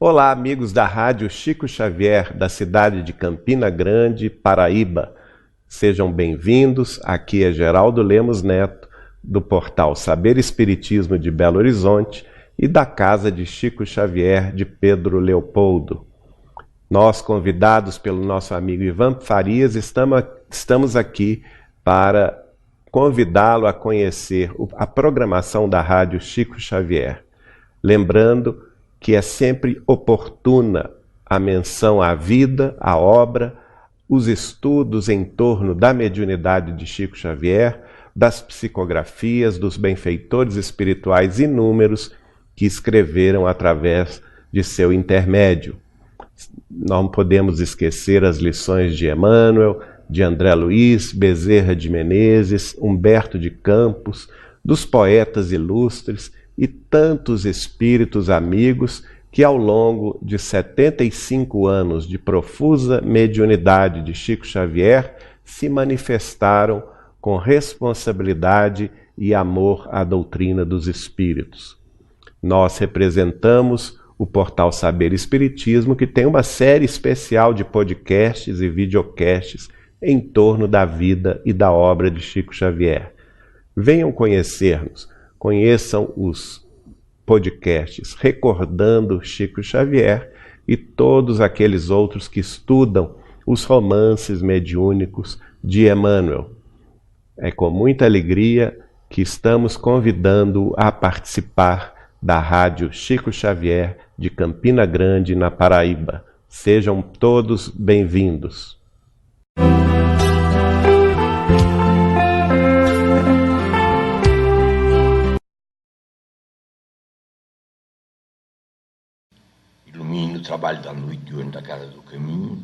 Olá, amigos da Rádio Chico Xavier, da cidade de Campina Grande, Paraíba. Sejam bem-vindos. Aqui é Geraldo Lemos Neto, do portal Saber Espiritismo de Belo Horizonte e da Casa de Chico Xavier de Pedro Leopoldo. Nós, convidados pelo nosso amigo Ivan Farias, estamos aqui para convidá-lo a conhecer a programação da Rádio Chico Xavier. Lembrando que é sempre oportuna a menção à vida, à obra, os estudos em torno da mediunidade de Chico Xavier, das psicografias, dos benfeitores espirituais inúmeros que escreveram através de seu intermédio. Não podemos esquecer as lições de Emmanuel, de André Luiz, Bezerra de Menezes, Humberto de Campos, dos poetas ilustres e tantos espíritos amigos que ao longo de 75 anos de profusa mediunidade de Chico Xavier se manifestaram com responsabilidade e amor à doutrina dos espíritos. Nós representamos o portal Saber Espiritismo, que tem uma série especial de podcasts e videocasts em torno da vida e da obra de Chico Xavier. Venham conhecer-nos. Conheçam os podcasts Recordando Chico Xavier e todos aqueles outros que estudam os romances mediúnicos de Emmanuel. É com muita alegria que estamos convidando-o a participar da Rádio Chico Xavier de Campina Grande, na Paraíba. Sejam todos bem-vindos. Ilumine o trabalho da noite diante da Casa do Caminho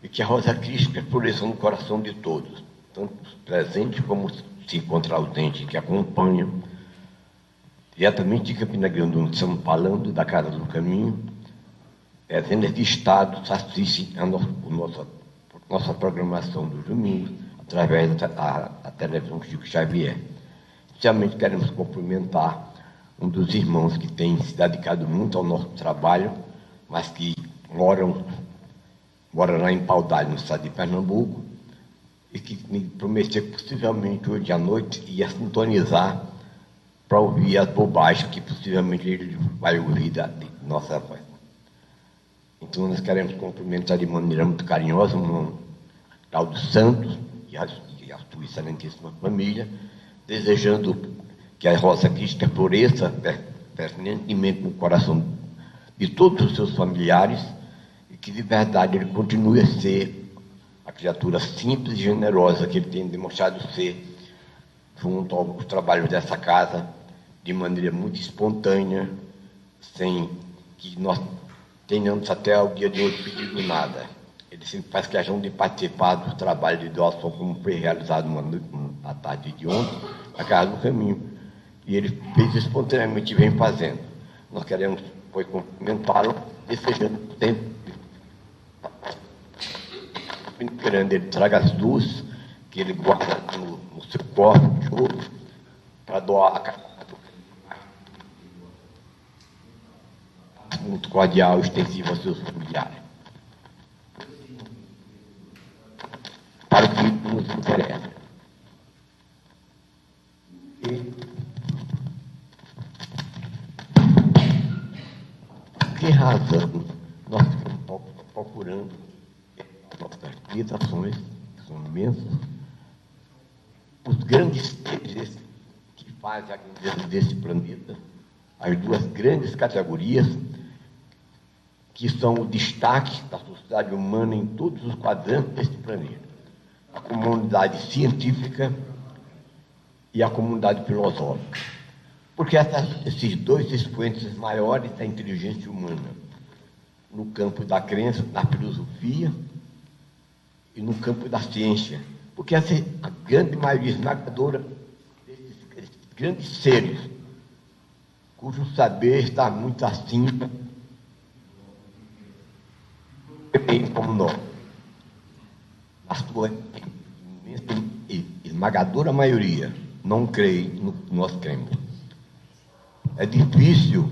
e que a Rosa Crística floresça no coração de todos, tanto os presentes como os se encontrar ausentes que acompanham. Diretamente de Campina Grande, onde estamos falando, da Casa do Caminho, dezenas de estados assistem a nossa programação dos domingos através da televisão Chico Xavier. Especialmente queremos cumprimentar um dos irmãos que tem se dedicado muito ao nosso trabalho, mas que mora lá em Paudalho, no estado de Pernambuco, e que me prometeu que possivelmente hoje à noite ia sintonizar para ouvir as bobagens que possivelmente ele vai ouvir da nossa voz. Então nós queremos cumprimentar de maneira muito carinhosa o irmão Claudio Santos e a sua excelentíssima família, desejando que a Rosa Crística floresça permanentemente no coração de todos os seus familiares e que de verdade ele continue a ser a criatura simples e generosa que ele tem demonstrado ser junto aos trabalhos dessa casa, de maneira muito espontânea, sem que nós tenhamos até o dia de hoje pedido nada. Ele sempre faz questão de participar do trabalho de doação, como foi realizado na tarde de ontem, na Casa do Caminho. E ele fez espontaneamente e vem fazendo. Nós queremos cumprimentá-lo, desejando sempre que ele traga as luzes que ele guarda no seu corpo de ouro para doar a casa. Muito cordial e extensivo aos seus familiares. Para o que nos interessa. Que razão nós estamos procurando nossas meditações, que são imensas, os grandes seres que fazem a grandeza desse planeta, as duas grandes categorias que são o destaque da sociedade humana em todos os quadrantes deste planeta: a comunidade científica e a comunidade filosófica. Porque esses dois expoentes maiores da inteligência humana, no campo da crença, da filosofia e no campo da ciência, porque a grande maioria esmagadora desses grandes seres, cujo saber está muito acima, como nós, a sua esmagadora maioria não crê no que nós cremos. É difícil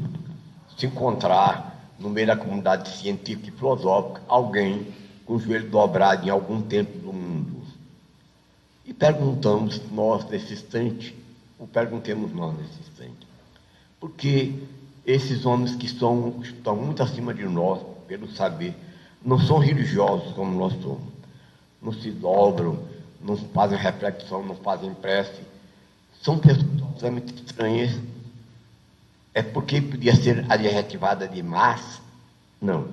se encontrar no meio da comunidade científica e filosófica, alguém com o joelho dobrado em algum tempo do mundo. E perguntamos nós nesse instante, perguntemos nós nesse instante, porque esses homens que estão muito acima de nós, pelo saber, não são religiosos como nós somos, não se dobram, não fazem reflexão, não fazem prece, são pessoas totalmente estranhas. É porque podia ser adjetivada de más? Não.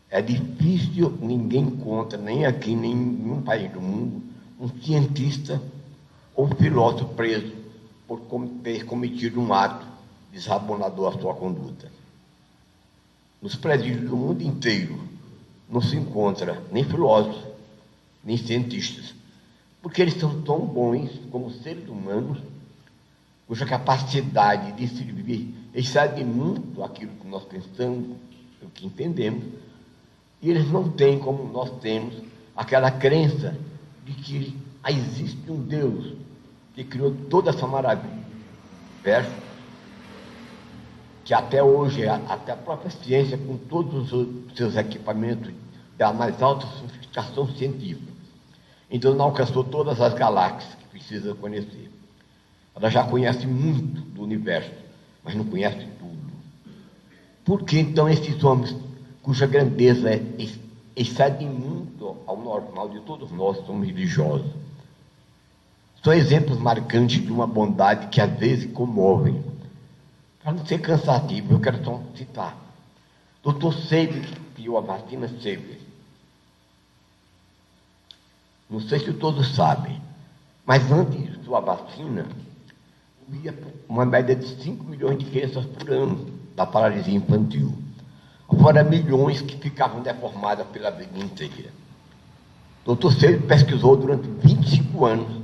É difícil, ninguém encontra, nem aqui, nem em nenhum país do mundo, um cientista ou filósofo preso por ter cometido um ato desabonador à sua conduta. Nos presídios do mundo inteiro não se encontra nem filósofos, nem cientistas, porque eles são tão bons como seres humanos, cuja capacidade de servir excede muito aquilo que nós pensamos, o que entendemos, e eles não têm, como nós temos, aquela crença de que existe um Deus que criou toda essa maravilha, que até hoje, até a própria ciência, com todos os seus equipamentos da mais alta sofisticação científica, então não alcançou todas as galáxias que precisa conhecer. Ela já conhece muito do universo, mas não conhece tudo. Por que então esses homens, cuja grandeza excede muito ao normal de todos nós, somos religiosos? São exemplos marcantes de uma bondade que às vezes comovem. Para não ser cansativo, eu quero só citar. Dr. Sebi, que criou a vacina Sebi. Não sei se todos sabem, mas antes de sua vacina, havia uma média de 5 milhões de crianças por ano da paralisia infantil. Fora milhões que ficavam deformadas pela vida inteira. Dr. Sebi pesquisou durante 25 anos,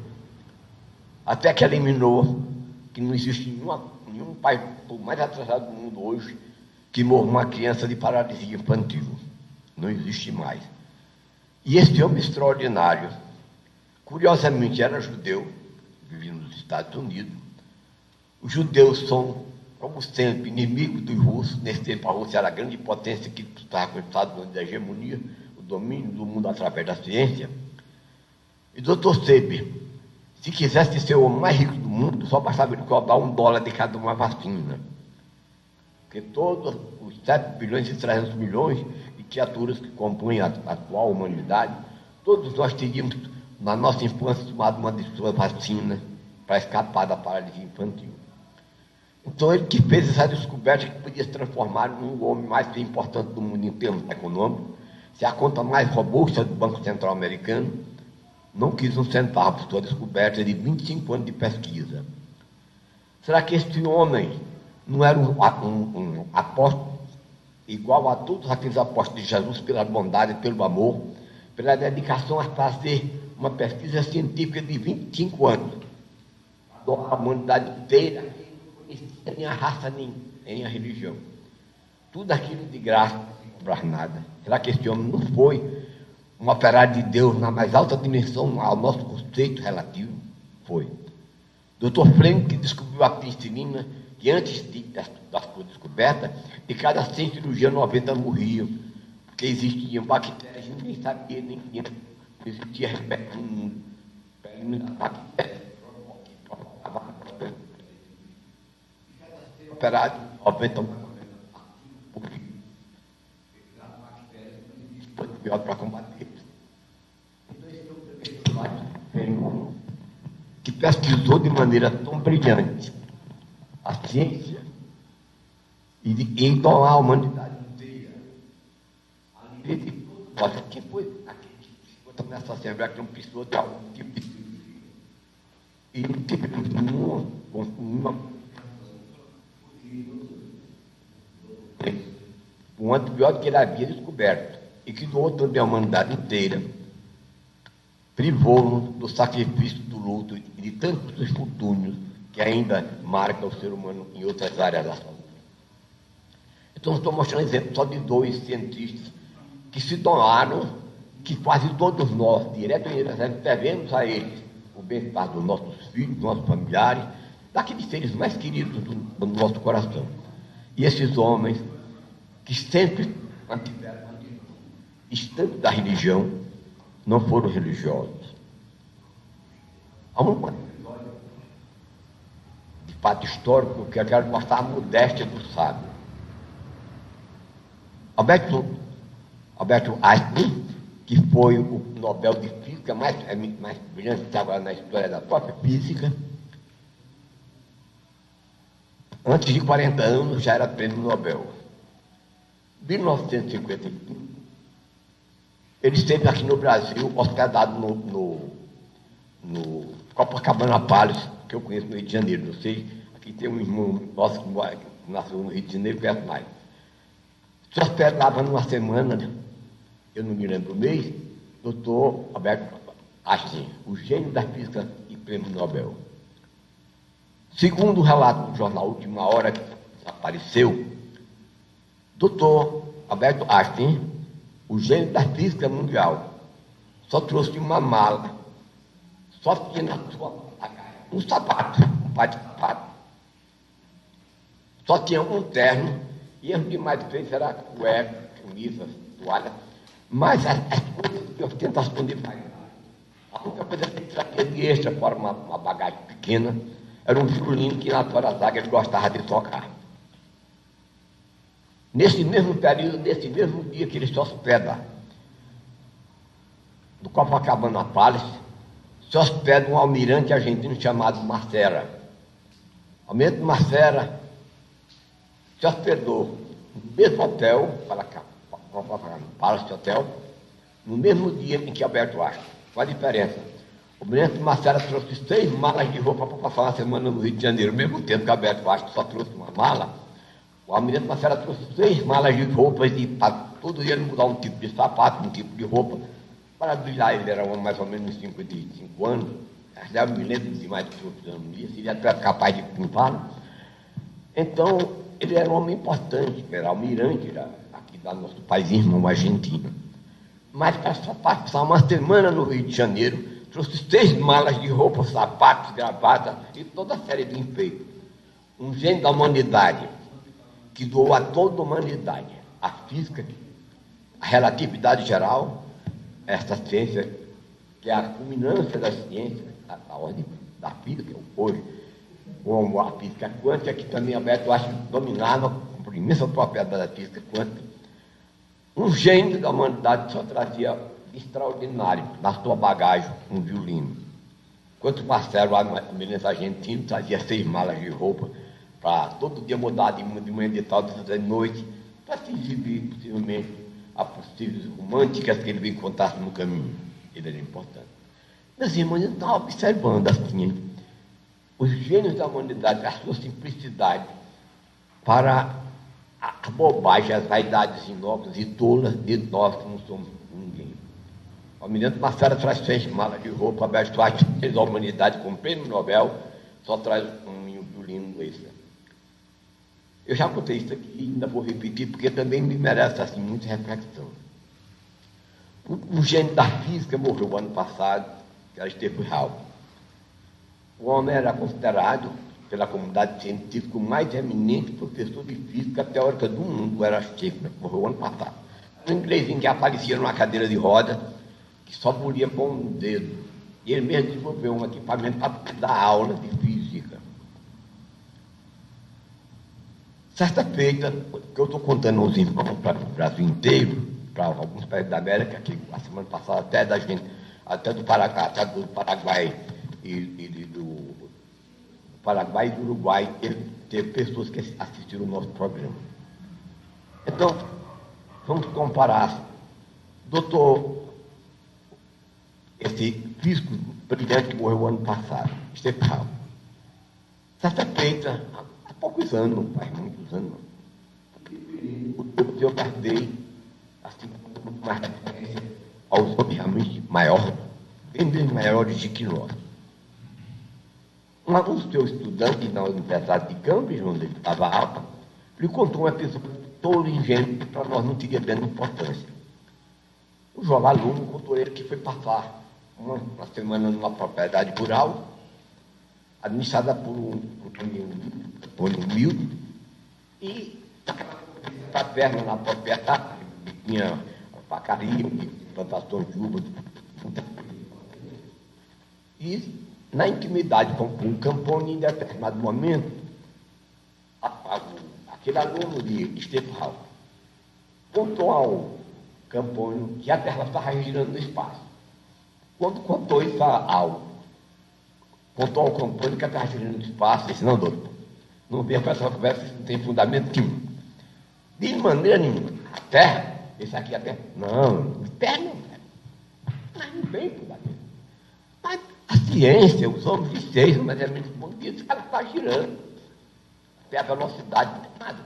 até que eliminou que não existe nenhum país mais atrasado do mundo hoje que morra uma criança de paralisia infantil. Não existe mais. E esse homem extraordinário, curiosamente, era judeu, vivia nos Estados Unidos. Os judeus são, como sempre, inimigos dos russos. Nesse tempo, a Rússia era a grande potência que estava com os Estados Unidos da hegemonia, o domínio do mundo através da ciência. E Dr. Sebi, se quisesse ser o homem mais rico do mundo, só bastava ele cobrar $1 de cada uma vacina. Porque todos os 7 bilhões e 300 milhões de criaturas que compõem a atual humanidade, todos nós teríamos, na nossa infância, tomado uma de suas vacinas para escapar da paralisia infantil. Então, ele que fez essa descoberta que podia se transformar num homem mais bem importante do mundo em termos econômicos, se a conta mais robusta do Banco Central Americano, não quis um centavo por sua descoberta de 25 anos de pesquisa. Será que este homem não era um apóstolo igual a todos aqueles apóstolos de Jesus pela bondade, pelo amor, pela dedicação a fazer uma pesquisa científica de 25 anos? A humanidade inteira não conhecia nem a raça, nem a religião. Tudo aquilo de graça, sem cobrar nada. Será que este homem não foi um operário de Deus na mais alta dimensão ao nosso conceito relativo? Foi. Dr. Frank, que descobriu a penicilina, que antes da sua descoberta, de cada 100 cirurgiões, 90 morriam, porque existiam bactérias, ninguém sabia, nem existia respeito no mundo. Operário, 90 pior para combater. Então, esse é um que pesquisou de maneira tão brilhante a ciência e então a humanidade inteira. Quem foi aquele que ficou nessa assembleia que não precisou de algum tipo de... E não teve um antibiótico que ele havia descoberto e que doou também a humanidade inteira, privou-nos do sacrifício do luto e de tantos infortúnios que ainda marcam o ser humano em outras áreas da saúde. Então, estou mostrando exemplo só de 2 cientistas que se doaram, que quase todos nós, direto e indiretamente, devemos a eles o bem-estar dos nossos filhos, dos nossos familiares, daqueles seres mais queridos do nosso coração. E esses homens que sempre mantiveram distante da religião, não foram religiosos. Há um episódio de fato histórico que eu quero mostrar a modéstia do sábio. Albert Einstein, que foi o Nobel de Física mais brilhante que estava na história da própria física, antes de 40 anos já era prêmio Nobel. Em 1955, ele esteve aqui no Brasil, hospedado no Copacabana Palace, que eu conheço no Rio de Janeiro. Não sei, aqui tem um irmão nosso que nasceu no Rio de Janeiro, conhece mais. Se hospedava numa semana, eu não me lembro o mês, doutor Alberto Einstein, o gênio da física e prêmio Nobel. Segundo o relato do jornal Última Hora, que apareceu, doutor Alberto Einstein, o gênio da física mundial, só trouxe uma mala, só tinha na sua bagagem um sapato, um par de sapato, só tinha um terno, e o que mais fez era cueca, camisa, toalha, mas as coisas de ostentação de país. A única coisa que ele trazia de extra, fora uma bagagem pequena, era um violino que na Tora Zaga ele gostava de tocar. Nesse mesmo período, nesse mesmo dia que ele se hospeda no Copacabana Palace, se hospeda um almirante argentino chamado Macera. O almirante Macera se hospedou no mesmo hotel, Copacabana Palace Hotel, no mesmo dia em que Alberto Einstein. Qual a diferença? O almirante Macera trouxe 6 malas de roupa para passar uma semana no Rio de Janeiro, ao mesmo tempo que Alberto Einstein só trouxe uma mala. O almirante Macera trouxe 6 malas de roupas e todo dia ele mudar um tipo de sapato, um tipo de roupa. Para brilhar, ele era mais ou menos 55 anos. Já me lembro de mais de 5 anos disso, ele era capaz de pintá-lo. Então, ele era um homem importante, era almirante aqui do nosso país irmão argentino. Mas para só passar uma semana no Rio de Janeiro, trouxe 6 malas de roupa, sapatos, gravata e toda a série de enfeites. Um gênio da humanidade, que doou a toda a humanidade a física, a relatividade geral, essa ciência que é a culminância da ciência, a ordem da física hoje, como a física quântica, que também Alberto Einstein dominava por imensa propriedade da física quântica. Um gênio da humanidade só trazia extraordinário na sua bagagem um violino. Enquanto Marcelo, almirante argentino, trazia 6 malas de roupa para todo dia mudar de manhã de tarde, de noite, para se exibir possivelmente a possíveis românticas que ele veio encontrar no caminho. Ele era importante. Meus irmãos, eu estava observando assim, os gênios da humanidade, a sua simplicidade para a bobagem, as vaidades inócuas e tolas de nós que não somos ninguém. O almirante Macera traz 6 malas de roupa, Alberto Einstein fez a humanidade com o prêmio Nobel, só traz um violino extra. Eu já contei isso aqui e ainda vou repetir, porque também me merece assim, muita reflexão. O gênio da física morreu ano passado, que era Stephen Hawking. O homem era considerado, pela comunidade científica, o mais eminente professor de física teórica do mundo, era Stephen, morreu ano passado. Um inglesinho que aparecia numa cadeira de roda, que só podia pôr um dedo. E ele mesmo desenvolveu um equipamento para dar aula de física. Certa feita, que eu estou contando aos irmãos para o Brasil inteiro, para alguns países da América, que a semana passada até do Paraguai e do Paraguai e do Uruguai, teve pessoas que assistiram o nosso programa. Então, vamos comparar. Esse físico brilhante que morreu ano passado, Stephen Hawking. Certa feita, há poucos anos, não faz muitos anos, eu guardei, assim, mais referência aos homens realmente maiores, bem maiores de que nós. Um dos seus estudantes na Universidade de Cambridge, onde ele estava alta, lhe contou uma pessoa toda ingênua que para nós não teria grande importância. O jovem aluno contou ele que foi passar uma semana numa propriedade rural, administrada por um humilde, e essa perna na propriedade, tinha vacaria, plantações de uvas. E, na intimidade com o Camponi, em determinado momento, aquele aluno de Stefan contou ao Camponi que a Terra estava girando no espaço. Quando contou isso contou ao Camponi que a Terra girando no espaço, disse: não, doutor, não venha com essa conversa, isso não tem fundamento nenhum. De maneira nenhuma. A Terra, esse aqui é a Terra. Não, Terra não é. Mas não tem fundamento. Mas a ciência, os homens de ciência, mas é muito bom disso, ela está girando. Até a velocidade, não tem nada.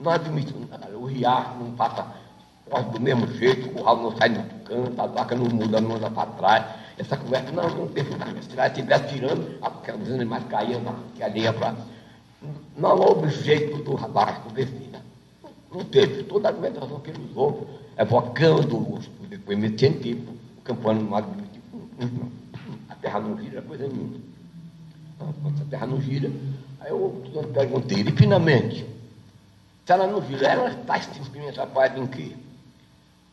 Não admitimos nada. O riacho não passa, corre do mesmo jeito, o curral não sai do canto, a vaca não muda, não anda para trás. Essa conversa não tem fundamento. Se ela estivesse tirando, aqueles animais caíam na areia para. Não houve jeito do rastro desse. Não teve. Toda a argumentação que ele usou, evocando o depoimento científico, o Camponi não admitiu. A Terra não gira, coisa nenhuma. Então, quando a Terra não gira, aí eu perguntei, e finalmente, se ela não gira, ela está simplesmente apoiada em quê?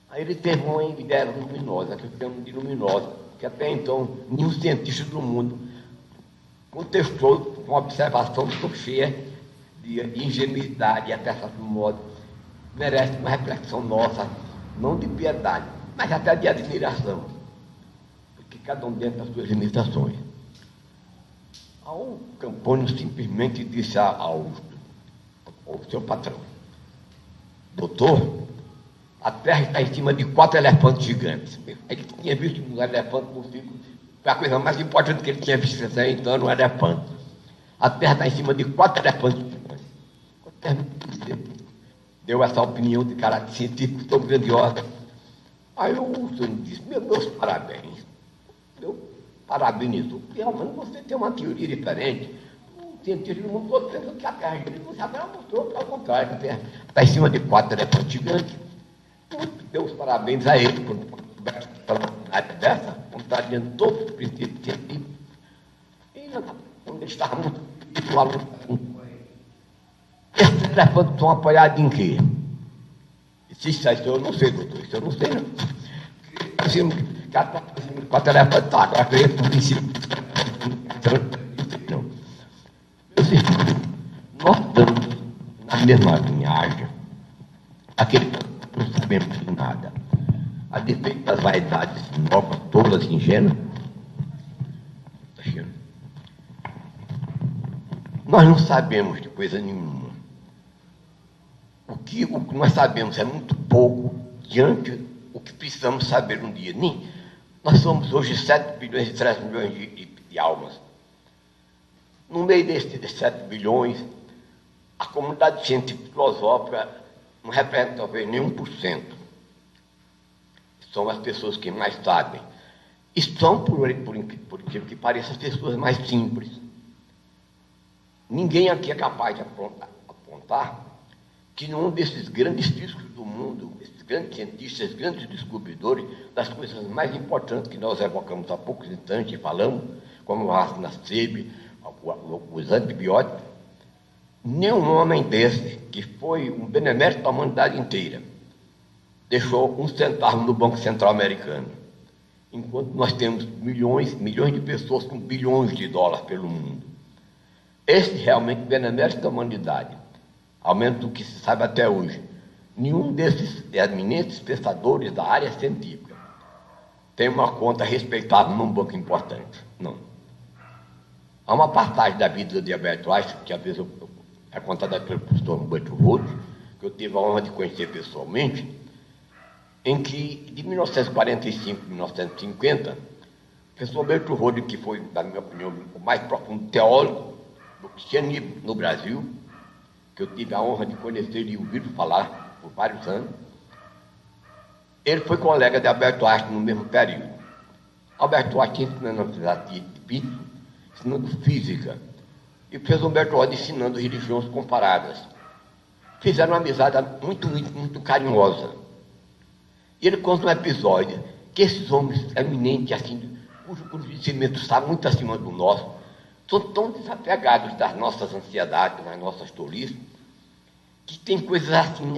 Aí ele teve uma ideia luminosa, que eu chamo de luminosa, que até então nenhum cientista do mundo contestou com uma observação cheia de ingenuidade e até certo modo merece uma reflexão nossa, não de piedade, mas até de admiração, porque cada um dentro das suas limitações. O Camponi simplesmente disse ao seu patrão: doutor, a Terra está em cima de 4 elefantes gigantes. Ele tinha visto um elefante no ciclo, foi a coisa mais importante que ele tinha visto até então, era um elefante. A Terra está em cima de 4 elefantes gigantes. Deu essa opinião de caráter científico tão grandiosa. Aí o senhor disse: meus parabéns. Eu parabenizo, porque realmente você tem uma teoria diferente. O cientista do mundo todo pensa que a Terra gira, você agora mostrou ao contrário, que a Terra está em cima de 4 elefantes gigantes. Deu os parabéns a ele por uma conversa dessa, contrariando todos os princípios científicos. E quando ele estava muito esses elefantes estão apoiados em quê? Isso eu não sei, doutor, isso eu não sei, não. Assim, com a telefone, tá, agora que eu ia princípio. Não. Meus irmãos, nós estamos na mesma linhagem. Aquele que não sabemos de nada. A despeito das vaidades novas, todas ingênuas. Nós não sabemos de coisa nenhuma. O que nós sabemos é muito pouco diante do que precisamos saber um dia. Nós somos hoje 7 bilhões e 3 milhões de almas. No meio desses 7 bilhões, a comunidade científica filosófica não representa talvez nem 1%. São as pessoas que mais sabem. E são, por incrível que pareça, as pessoas mais simples. Ninguém aqui é capaz de apontar que nenhum desses grandes físicos do mundo, esses grandes cientistas, esses grandes descobridores das coisas mais importantes que nós evocamos há poucos instantes e falamos, como a vacina SEB, os antibióticos, nenhum homem desse, que foi um benemérito da humanidade inteira, deixou um centavo no Banco Central americano, enquanto nós temos milhões de pessoas com bilhões de dólares pelo mundo. Esse realmente benemérito da humanidade, ao menos do que se sabe até hoje, nenhum desses eminentes pensadores da área científica tem uma conta respeitável num banco importante. Não. Há uma passagem da vida de Albert Einstein, que às vezes é contada pelo professor Humberto Rhodes, que eu tive a honra de conhecer pessoalmente, em que, de 1945 a 1950, o professor Humberto Rhodes, que foi, na minha opinião, o mais profundo teólogo do cristianismo no Brasil, que eu tive a honra de conhecer e ouvir falar por vários anos, ele foi colega de Albert Einstein no mesmo período. Albert Einstein ensinando a filosofia de Pittsburgh, ensinando física, e o professor Humberto Rhodes ensinando religiões comparadas. Fizeram uma amizade muito carinhosa. E ele conta um episódio que esses homens eminentes, assim, cujo conhecimento está muito acima do nosso, são tão desapegados das nossas ansiedades, das nossas tolices, que tem coisas assim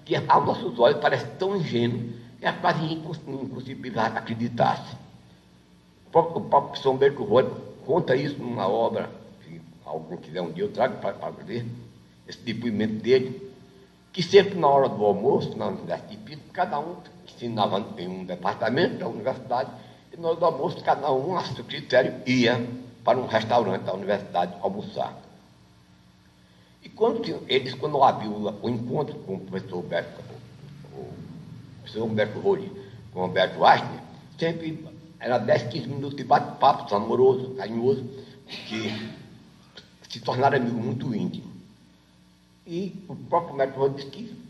que aos nossos olhos parece tão ingênuo que é quase impossível acreditar-se. O próprio São Bento Rony conta isso numa obra, se alguém quiser um dia eu trago para ver, esse depoimento dele, que sempre na hora do almoço, na Universidade de Pito, cada um ensinava em um departamento da universidade, e na hora do almoço, cada um, a seu critério, ia para um restaurante da universidade almoçar. E quando havia o encontro com o professor Humberto Rony, com o Humberto Einstein, sempre era 10, 15 minutos de bate-papo amoroso, carinhoso, que se tornaram amigos muito íntimos. E o próprio Humberto Rony disse que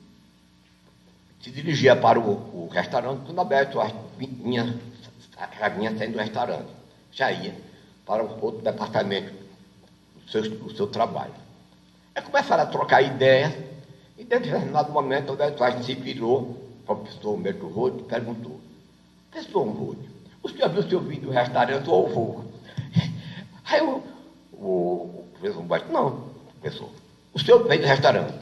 se dirigia para o restaurante quando o Humberto Einstein já vinha saindo do restaurante, já ia para um outro departamento do seu trabalho. Aí começaram a trocar ideias, e em determinado momento o Humberto Einstein se virou para o professor Humberto Rony e perguntou: professor Rony, o senhor viu seu vídeo do restaurante ou voo? Aí o professor Humberto: não, professor, o senhor veio do restaurante,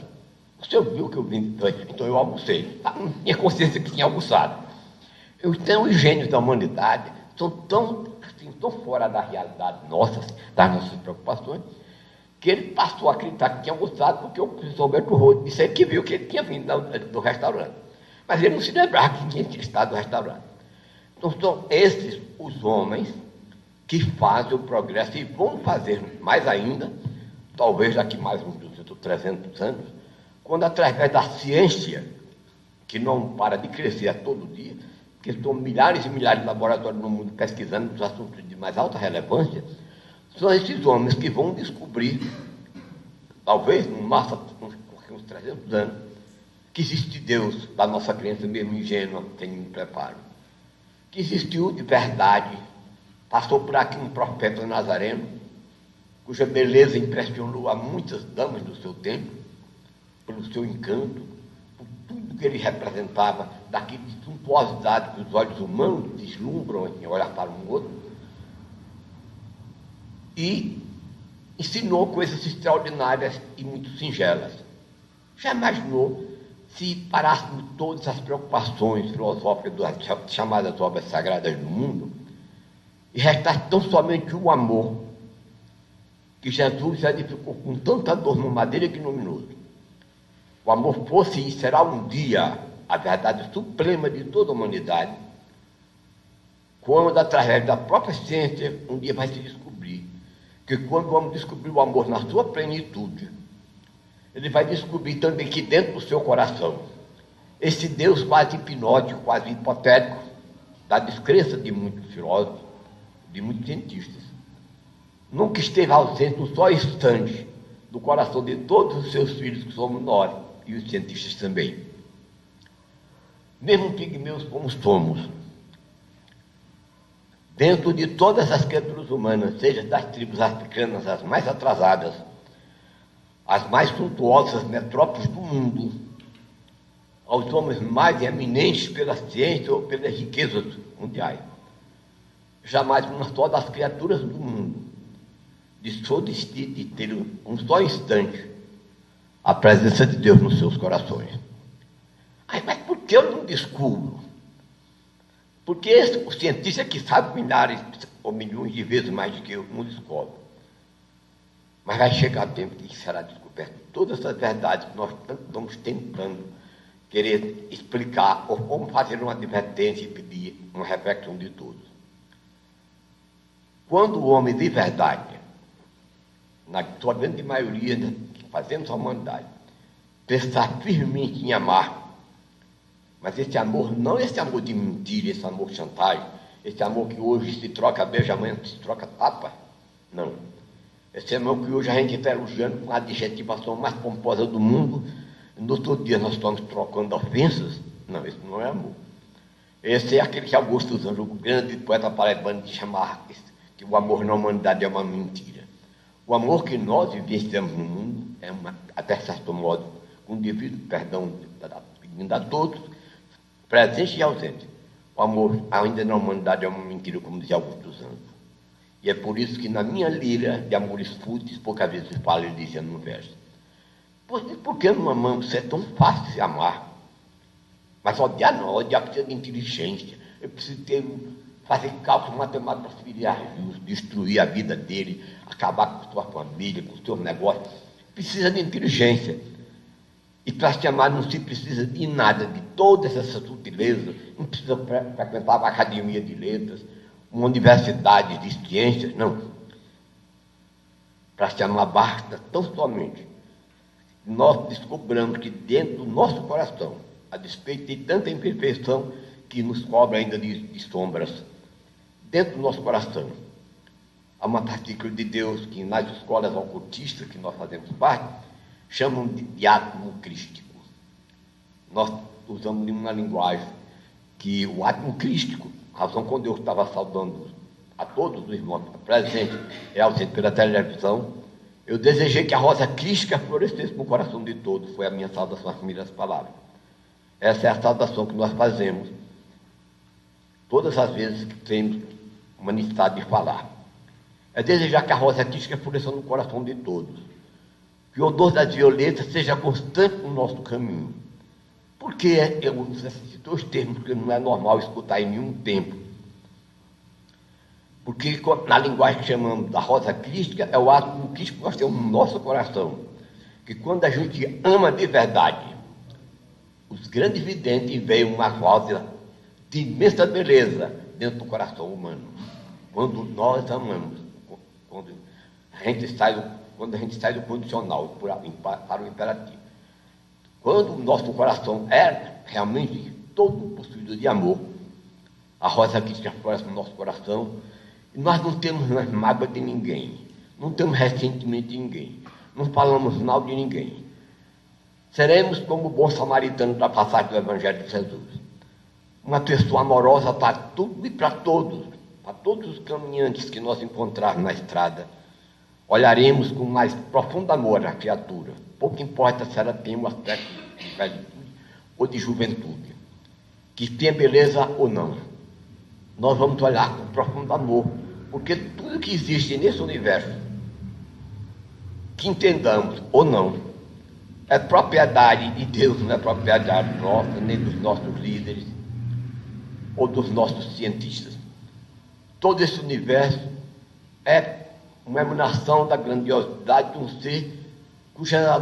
o senhor viu que eu vim, então eu almocei, não tinha consciência que tinha almoçado. Então os gênios da humanidade são tão fora da realidade nossa, das nossas preocupações, que ele passou a acreditar que tinha almoçado porque o professor Humberto Rony disse que viu que ele tinha vindo do restaurante. Mas ele não se lembrava que tinha estado no restaurante. Então são esses os homens que fazem o progresso e vão fazer mais ainda, talvez daqui mais uns 200 ou 300 anos, quando através da ciência, que não para de crescer a todo dia, que estão milhares e milhares de laboratórios no mundo pesquisando os assuntos de mais alta relevância, são esses homens que vão descobrir, talvez no máximo uns 300 anos, que existe Deus, da nossa crença mesmo ingênua, sem nenhum preparo. Que existiu de verdade, passou por aqui um profeta nazareno, cuja beleza impressionou a muitas damas do seu tempo, pelo seu encanto, por tudo que ele representava, daquela suntuosidade que os olhos humanos deslumbram em olhar para um outro, e ensinou coisas extraordinárias e muito singelas. Já imaginou se parássemos todas as preocupações filosóficas das chamadas obras sagradas do mundo e restasse tão somente o amor que Jesus edificou com tanta dor no madeira ignominioso? O amor fosse e será um dia a verdade suprema de toda a humanidade, quando, através da própria ciência, um dia vai se descobrir que quando o homem descobrir o amor na sua plenitude, ele vai descobrir também que dentro do seu coração, esse Deus quase hipnótico, quase hipotético, da descrença de muitos filósofos, de muitos cientistas, nunca esteve ausente um só instante do coração de todos os seus filhos, que somos nós, e os cientistas também. Mesmo pigmeus como somos, dentro de todas as criaturas humanas, seja das tribos africanas as mais atrasadas, as mais suntuosas metrópoles do mundo, aos homens mais eminentes pela ciência ou pelas riquezas mundiais, jamais uma só das criaturas do mundo deixou de ter um só instante a presença de Deus nos seus corações. Mas por que eu não descubro? Porque o cientista que sabe milhares ou milhões de vezes mais do que eu não descobre. Mas vai chegar tempo que será descoberto todas essas verdades que nós estamos tentando querer explicar, ou como fazer uma advertência e pedir uma reflexão de todos. Quando o homem de verdade, na sua grande maioria que fazemos a humanidade, pensar firmemente em amar, mas esse amor, não esse amor de mentira, esse amor chantagem, esse amor que hoje se troca beijo, amanhã se troca tapa, não. Esse amor que hoje a gente está elogiando com a adjetivação mais pomposa do mundo, no outro dia nós estamos trocando ofensas, não, esse não é amor. Esse é aquele que Augusto dos Anjos, o grande poeta paraibano, de chamar que o amor na humanidade é uma mentira. O amor que nós vivenciamos no mundo é até certo modo, com devido perdão pedindo a todos, presente e ausente. O amor ainda na humanidade é uma mentira, como dizia Augusto dos Anjos. E é por isso que na minha lira de amores fúteis, poucas vezes falo e dizia no verso: Por que não amamos? Isso é tão fácil se amar. Mas odiar não, odiar precisa de inteligência. Eu preciso fazer cálculo matemático para filiar juros, destruir a vida dele, acabar com a sua família, com os seus negócios. Precisa de inteligência. E para se amar não se precisa de nada, de todas essas sutilezas. Não precisa frequentar uma academia de letras, uma universidade de ciências, não. Para se amar basta tão somente nós descobramos que dentro do nosso coração, a despeito de tanta imperfeição que nos cobra ainda de sombras, dentro do nosso coração, há uma partícula de Deus que nas escolas ocultistas que nós fazemos parte, chamam de átomo crístico. Nós usamos uma linguagem que o átomo crístico, a razão quando eu estava saudando a todos os irmãos presentes e ausentes pela televisão, eu desejei que a rosa crística florescesse no coração de todos. Foi a minha saudação, as primeiras palavras. Essa é a saudação que nós fazemos todas as vezes que temos uma necessidade de falar. É desejar que a rosa crística floresça no coração de todos. Que o odor das violetas seja constante no nosso caminho. Porque eu uso esses dois termos que não é normal escutar em nenhum tempo. Porque na linguagem que chamamos da rosa crística, é o átomo crístico que nós temos no nosso coração. Que quando a gente ama de verdade, os grandes videntes veem uma rosa de imensa beleza dentro do coração humano. Quando nós amamos, quando a gente sai do condicional para o imperativo. Quando o nosso coração é realmente todo possuído de amor, a rosa crística floresce no nosso coração, e nós não temos mais mágoa de ninguém, não temos ressentimento de ninguém, não falamos mal de ninguém. Seremos como o bom samaritano da passagem do Evangelho de Jesus. Uma pessoa amorosa para tudo e para todos os caminhantes que nós encontrarmos na estrada. Olharemos com mais profundo amor a criatura. Pouco importa se ela tem um aspecto de velhice ou de juventude, que tenha beleza ou não. Nós vamos olhar com profundo amor, porque tudo que existe nesse universo, que entendamos ou não, é propriedade de Deus, não é propriedade nossa, nem dos nossos líderes ou dos nossos cientistas. Todo esse universo é uma emanação da grandiosidade de um ser cuja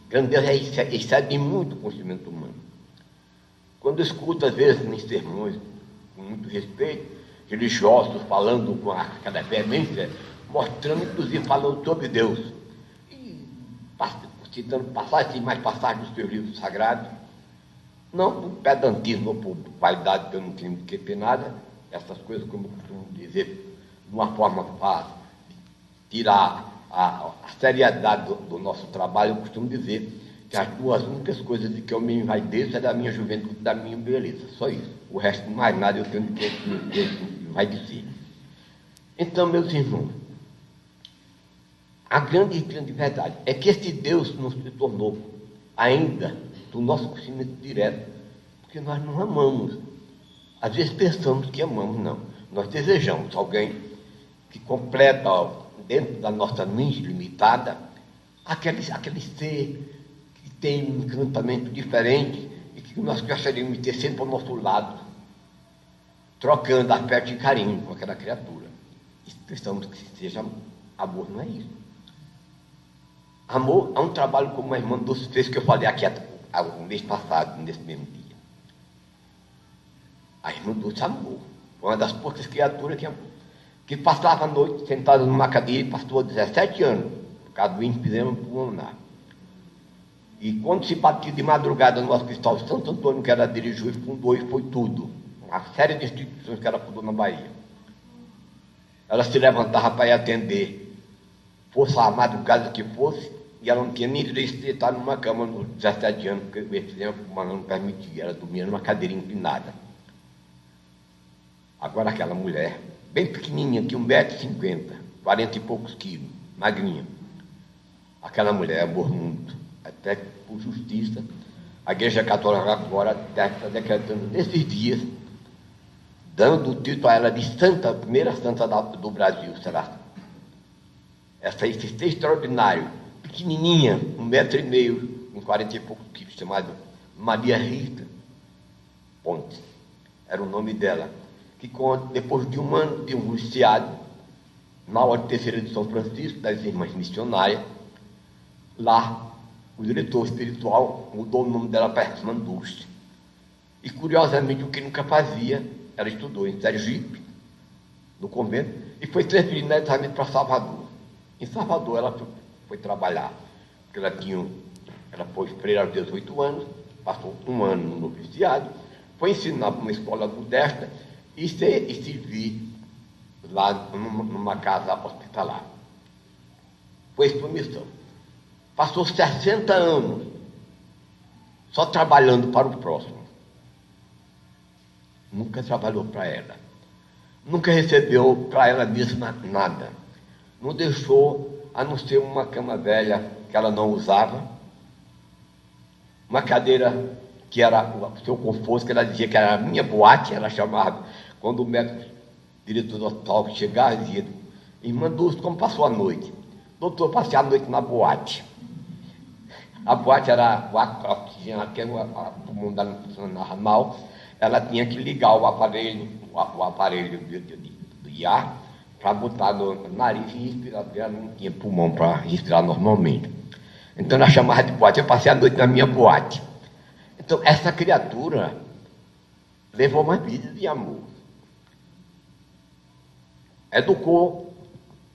grandeza excede muito o conhecimento humano. Quando eu escuto, às vezes, em sermões, com muito respeito, religiosos falando com aquela veemência, mostrando, inclusive, falando sobre Deus, e citando passagens, mais passagens dos seus livros sagrados, não por pedantismo ou por vaidade, que eu não tenho que ter nada, essas coisas, como eu costumo dizer, de uma forma fácil, tirar a seriedade do nosso trabalho. Eu costumo dizer que as duas únicas coisas de que eu me envaideço é da minha juventude e da minha beleza, só isso. O resto, mais nada, eu tenho que vai dizer. Então, meus irmãos, a grande verdade é que esse Deus nos tornou ainda do nosso conhecimento direto, porque nós não amamos. Às vezes pensamos que amamos, não. Nós desejamos alguém que completa, dentro da nossa mente limitada, aquele ser que tem um encantamento diferente e que nós gostaríamos de ter sempre ao nosso lado, trocando afeto e carinho com aquela criatura. E pensamos que seja amor, não é isso. Amor é um trabalho como a irmã Dulce fez, que eu falei aqui o mês passado, nesse mesmo dia. A irmã Dulce amou. Foi uma das poucas criaturas que passava a noite sentada numa cadeira e passou 17 anos, por causa do enfisema pulmonar. E quando se batia de madrugada no Hospital Santo Antônio, que ela dirigiu e fundou, e foi tudo. Uma série de instituições que ela fundou na Bahia. Ela se levantava para ir atender, fosse a madrugada que fosse, e ela não tinha nem direito de estar numa cama nos 17 anos, porque o enfisema pulmonar não permitia. Ela dormia numa cadeira inclinada. Agora aquela mulher, bem pequenininha, tinha 1,50 m, 40 e poucos quilos, magrinha. Aquela mulher amou muito, até por justiça. A Igreja Católica agora está decretando nesses dias, dando o título a ela de santa, primeira santa do Brasil, será? Esse ser extraordinário, pequenininha, 1,5 m, com 40 e poucos quilos, chamada Maria Rita Pontes, era o nome dela, que depois de um ano de noviciado, na Ordem Terceira de São Francisco, das Irmãs Missionárias, lá o diretor espiritual mudou o nome dela para Irmã Dulce. E curiosamente, o que nunca fazia, ela estudou em Sergipe, no convento, e foi transferida imediatamente para Salvador. Em Salvador ela foi trabalhar, porque ela foi freira aos 18 anos, passou um ano no noviciado, foi ensinar para uma escola modesta e servir lá numa casa hospitalar. Foi sua missão. Passou 60 anos só trabalhando para o próximo. Nunca trabalhou para ela. Nunca recebeu para ela mesma nada. Não deixou, a não ser uma cama velha que ela não usava, uma cadeira que era o seu conforto, que ela dizia que era a minha boate, ela chamava, quando o médico, diretor do hospital, chegava, dizia: Irmã Dulce, como passou a noite? Doutor, passei a noite na boate. A boate era o oxigênio, que o mundo não funcionava mal, ela tinha que ligar o aparelho do ar para botar no nariz e respirar, porque ela não tinha pulmão para respirar normalmente. Então ela chamava de boate. Eu passei a noite na minha boate. Então essa criatura levou uma vida de amor. Educou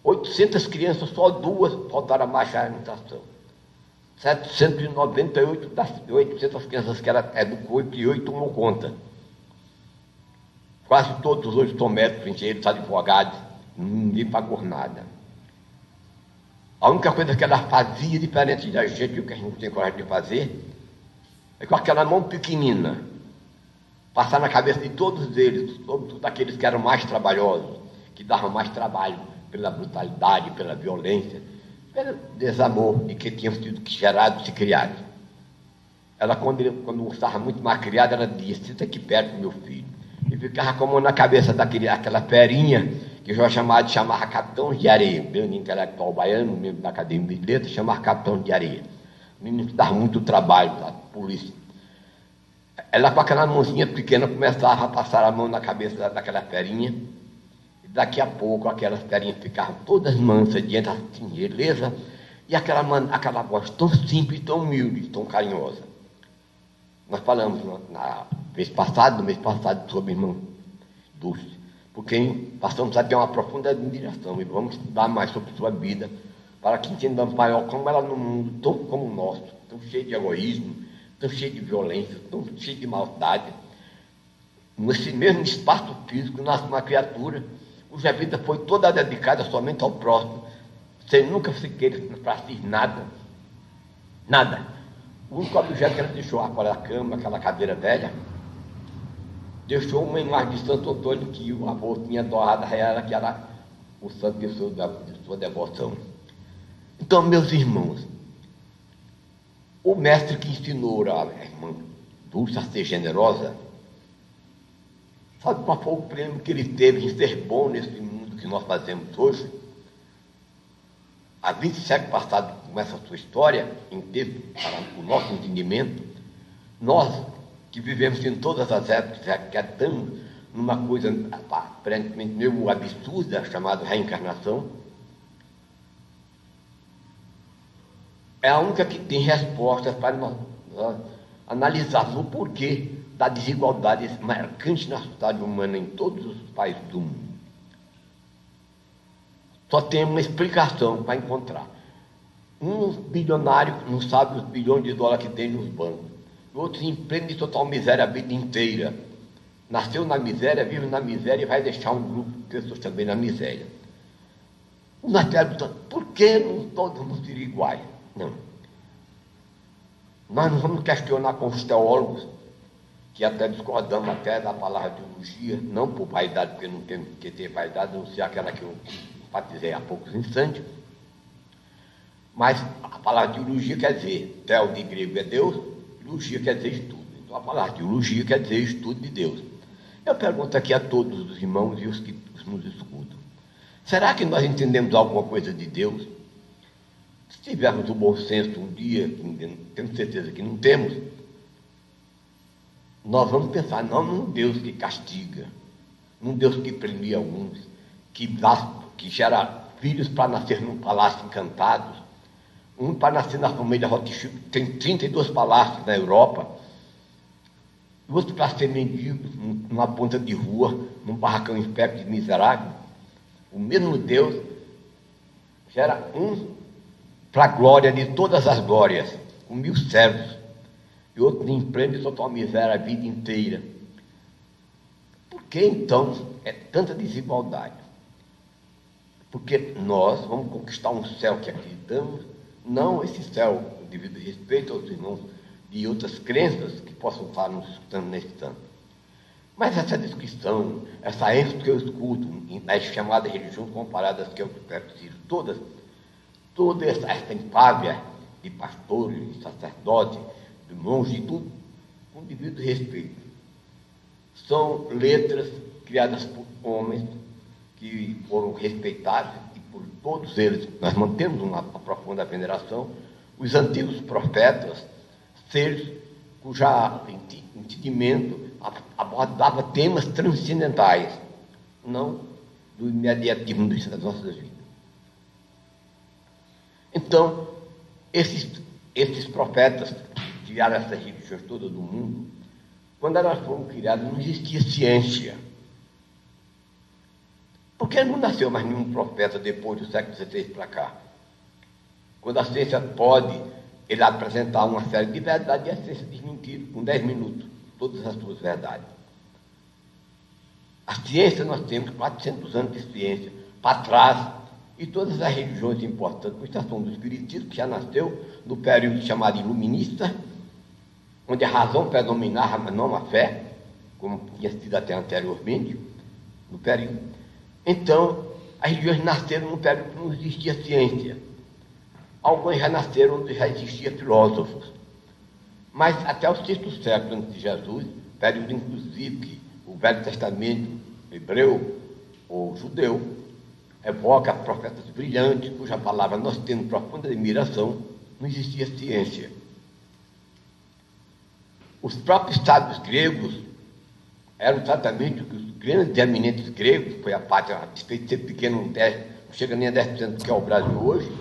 800 crianças, só 2 faltaram a baixa alimentação. 798 das 800 crianças que ela educou, e 8 tomou conta. Quase todos hoje são médicos, engenheiros, advogados, ninguém pagou nada. A única coisa que ela fazia diferente da gente, o que a gente não tem coragem de fazer, é com aquela mão pequenina, passar na cabeça de todos eles, sobretudo aqueles que eram mais trabalhosos, que davam mais trabalho pela brutalidade, pela violência, pelo desamor e que tinham sido gerados e criados. Ela, quando estava muito mais criada, ela dizia: senta aqui perto do meu filho. E ficava com a mão na cabeça daquela ferinha, que eu chamava Capitão de Areia, grande intelectual baiano, membro da Academia de Letras, chamava Capitão de Areia. O menino que dava muito trabalho para a polícia. Ela, com aquela mãozinha pequena, começava a passar a mão na cabeça daquela ferinha, e daqui a pouco aquelas ferinhas ficavam todas mansas, diante da singeleza, e aquela voz tão simples, tão humilde, tão carinhosa. Nós falamos no mês passado, sobre a irmã Dulce, porque passamos a ter uma profunda admiração e vamos estudar mais sobre sua vida, para que entendamos maior como ela no mundo, tão como o nosso, tão cheio de egoísmo, tão cheio de violência, tão cheio de maldade, nesse mesmo espaço físico, nasce uma criatura cuja vida foi toda dedicada somente ao próximo, sem nunca sequer para si nada. O único objeto que ela deixou fora da cama, aquela cadeira velha, deixou uma imagem de Santo Antônio que o avô tinha doado a ela, que era o santo de sua devoção. Então, meus irmãos, o mestre que ensinou a irmã Dulce a ser generosa, sabe qual foi o prêmio que ele teve em ser bom nesse mundo que nós fazemos hoje? Há 20 séculos passados começa a sua história, em tempo, para o nosso entendimento, nós que vivemos em todas as épocas, que estamos numa coisa aparentemente meio absurda, chamada reencarnação, é a única que tem respostas para nós analisarmos o porquê da desigualdade marcante na sociedade humana em todos os países do mundo. Só tem uma explicação para encontrar. Um bilionário não sabe os bilhões de dólares que tem nos bancos. O outro em plena e total miséria a vida inteira. Nasceu na miséria, vive na miséria e vai deixar um grupo de pessoas também na miséria. Nós perguntamos, por que não todos não seriam iguais? Não. Nós não vamos questionar com os teólogos, que até discordamos até da palavra teologia, não por vaidade, porque não temos que ter vaidade, não ser aquela que eu enfatizei há poucos instantes, mas a palavra teologia quer dizer, teo de grego é Deus, teologia quer dizer estudo. Então a palavra teologia quer dizer estudo de Deus. Eu pergunto aqui a todos os irmãos e os que nos escutam, será que nós entendemos alguma coisa de Deus? Se tivermos o bom senso um dia, que temos certeza que não temos, nós vamos pensar não num Deus que castiga, num Deus que premia alguns, que gera filhos para nascer num palácio encantado, um para nascer na família Rothschild, tem 32 palácios na Europa, e outro para ser mendigo numa ponta de rua, num barracão espectro de miserável. O mesmo Deus gera um para a glória de todas as glórias, com 1000 servos, e outro empreende total miséria a vida inteira. Por que então é tanta desigualdade? Porque nós vamos conquistar um céu que acreditamos, não esse céu, devido respeito aos irmãos de outras crenças que possam estar nos escutando nesse tanto. Mas essa descrição, essa ênfase que eu escuto nas chamadas religiões comparadas que eu preciso, toda essa empávia de pastores, de sacerdotes, de monges, de tudo, com devido respeito. São letras criadas por homens que foram respeitados, e por todos eles nós mantemos uma profunda veneração, os antigos profetas, seres cujo entendimento abordava temas transcendentais, não do imediatismo das nossas vidas. Então, esses profetas que criaram essas religiões todas do mundo, quando elas foram criadas, não existia ciência. Porque não nasceu mais nenhum profeta depois do século XVI para cá. Quando a ciência pode ele apresentar uma série de verdades e a ciência desmentir com 10 minutos todas as suas verdades. A ciência, nós temos 400 anos de ciência para trás, e todas as religiões importantes, com exceção do Espiritismo, que já nasceu no período chamado iluminista, onde a razão predominava, mas não a fé, como tinha sido até anteriormente, no período. Então, as religiões nasceram num período que não existia ciência. Alguns já nasceram onde já existia filósofos. Mas até o VI século antes de Jesus, período inclusive que o Velho Testamento hebreu ou judeu evoca profetas brilhantes, cuja palavra nós temos profunda admiração, não existia ciência. Os próprios sábios gregos eram exatamente o que os grandes e eminentes gregos, foi a pátria, a despeito de ser pequeno, não chega nem a 10% do que é o Brasil hoje.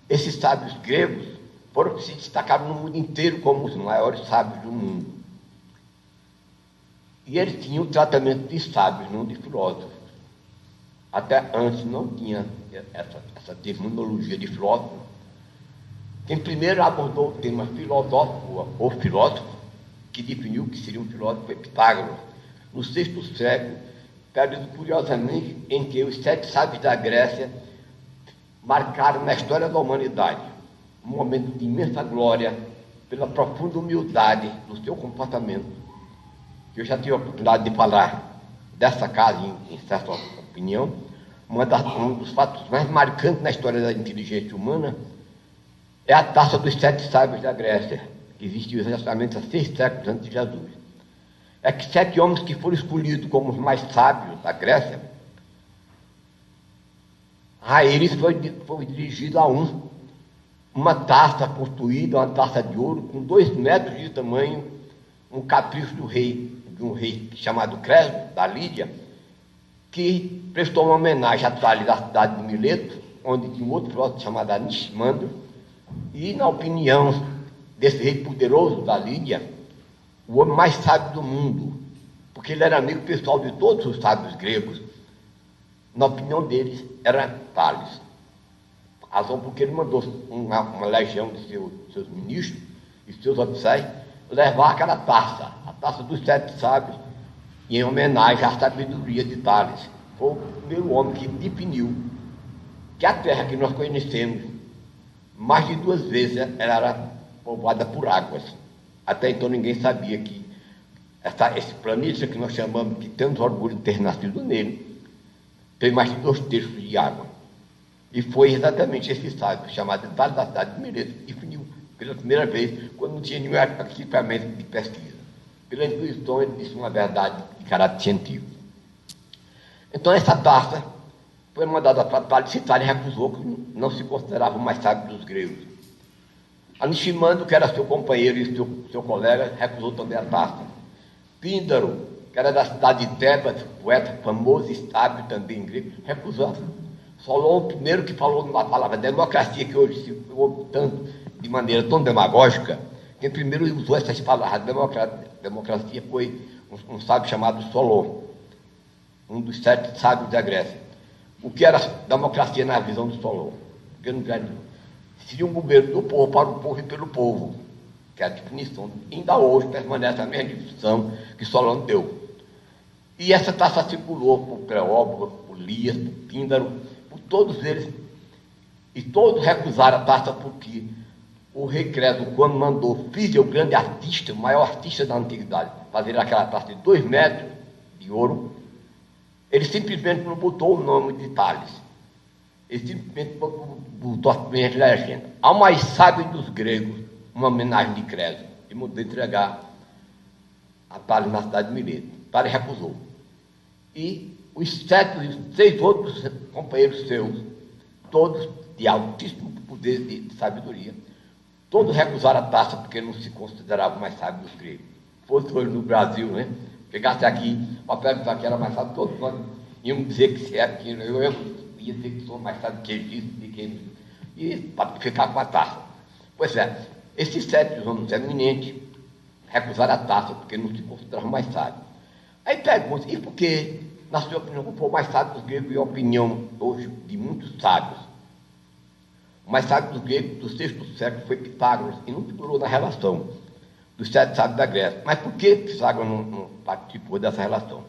Esses sábios gregos foram se destacaram no mundo inteiro como os maiores sábios do mundo. E eles tinham o tratamento de sábios, não de filósofos. Até antes não tinha essa terminologia de filósofo. Quem primeiro abordou o tema filosófico ou filósofo, que definiu o que seria um filósofo, foi Pitágoras, no VI século, período, curiosamente, em que os 7 sábios da Grécia marcaram na história da humanidade um momento de imensa glória pela profunda humildade do seu comportamento. Eu já tive a oportunidade de falar dessa casa em certa opinião. Um dos fatos mais marcantes na história da inteligência humana é a taça dos 7 sábios da Grécia, que existiu exatamente há 6 séculos antes de Jesus. É que 7 homens que foram escolhidos como os mais sábios da Grécia, a eles foi dirigido a uma taça construída, uma taça de ouro, com 2 metros de tamanho, um capricho de um rei chamado Crespo, da Lídia, que prestou uma homenagem à Tales da cidade de Mileto, onde tinha um outro filósofo chamado Anaximandro, e, na opinião desse rei poderoso da Lídia, o homem mais sábio do mundo, porque ele era amigo pessoal de todos os sábios gregos, na opinião deles, era Tales. Razão porque ele mandou uma legião de seus ministros e seus oficiais levar aquela taça, a taça dos 7 sábios, em homenagem à sabedoria de Tales. Foi o primeiro homem que definiu que a terra que nós conhecemos, mais de 2 vezes ela era povoada por águas. Até então ninguém sabia que esse planeta que nós chamamos, que temos orgulho de ter nascido nele, tem mais de 2 terços de água. E foi exatamente esse sábio, chamado Tales da cidade de Mileto, que definiu pela primeira vez, quando não tinha nenhum equipamento de pesquisa. Pela intuição, ele disse uma verdade de caráter científico. Então, essa taça foi mandado a Talice recusou, que não se considerava o mais sábio dos gregos. Aniximandro, que era seu companheiro e seu colega, recusou também a taça. Píndaro, que era da cidade de Tebas, poeta famoso e sábio também grego, recusou. Solon, o primeiro que falou uma palavra democracia, que hoje se ouve tanto, de maneira tão demagógica, quem primeiro usou essas palavras, democracia, foi um sábio chamado Solon, um dos 7 sábios da Grécia. O que era democracia na visão do Solon? Porque não seria um governo do povo, para o povo e pelo povo, que é a definição. Ainda hoje permanece a mesma definição que Solon deu. E essa taça circulou por Cleópatra, por Lias, por Píndaro, por todos eles, e todos recusaram a taça porque o rei Creso, quando mandou Físio, o grande artista, o maior artista da antiguidade, fazer aquela taça de 2 metros de ouro, ele simplesmente não botou o nome de Tales. Ele simplesmente botou a seguinte legenda: ao mais sábio dos gregos, uma homenagem de Creso, e mandou entregar a Tales na cidade de Mileto. Tales recusou. E os 6 outros companheiros seus, todos de altíssimo poder de sabedoria, todos recusaram a taça porque não se consideravam mais sábios dos gregos. Fosse hoje no Brasil, né? Pegasse aqui, uma pergunta que era mais sábio, todos nós íamos dizer que se era, que eu ia dizer que sou mais sábio que eles, de quem, e para ficar com a taça. Pois é, esses 7 homens eminentes recusaram a taça porque não se consideravam mais sábios. Aí pergunta, e por que, na sua opinião, o povo mais sábio dos gregos e a opinião hoje de muitos sábios? O mais sábio dos gregos do 6º século foi Pitágoras, e não figurou na relação dos 7 sábios da Grécia. Mas por que Pitágoras não participou dessa relação?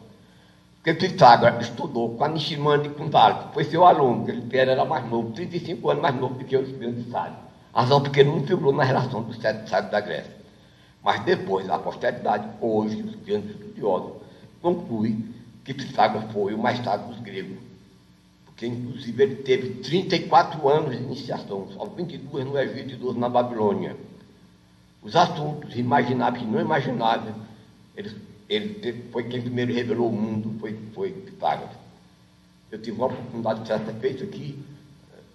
Porque Pitágoras estudou com Anaximandro e com Tales, foi seu aluno, que ele era mais novo, 35 anos mais novo do que os grandes sábios. A razão porque ele não figurou na relação dos 7 sábios da Grécia. Mas depois, a posteridade, hoje, os grandes estudiosos, conclui que Pitágoras foi o mais sábio dos gregos. Porque, inclusive, ele teve 34 anos de iniciação, só 22 no Egito e 12 na Babilônia. Os assuntos imagináveis e não imagináveis, ele foi quem primeiro revelou o mundo, foi Pitágoras. Eu tive uma oportunidade de ser feito aqui,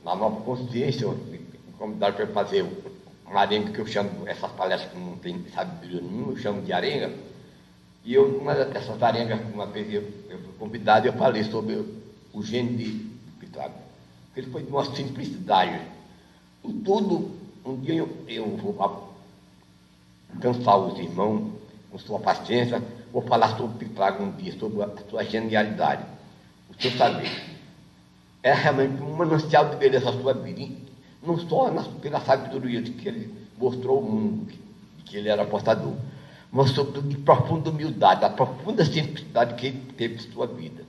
na Nova Consciência, me convidaram para fazer uma arenga que eu chamo, essas palestras que não tem sabedoria nenhuma, eu chamo de arenga. E eu, uma dessas arengas, uma vez eu fui convidado e eu falei sobre o gênio de Pitágoras. Ele foi de uma simplicidade. Em tudo, um dia eu vou cansar os irmãos com sua paciência, vou falar sobre Pitágoras um dia, sobre a sua genialidade, o seu saber. É realmente um manancial de beleza a sua vida, hein? Não só pela sabedoria de que ele mostrou ao mundo, de que ele era portador, mas sobretudo de profunda humildade, a profunda simplicidade que ele teve em sua vida.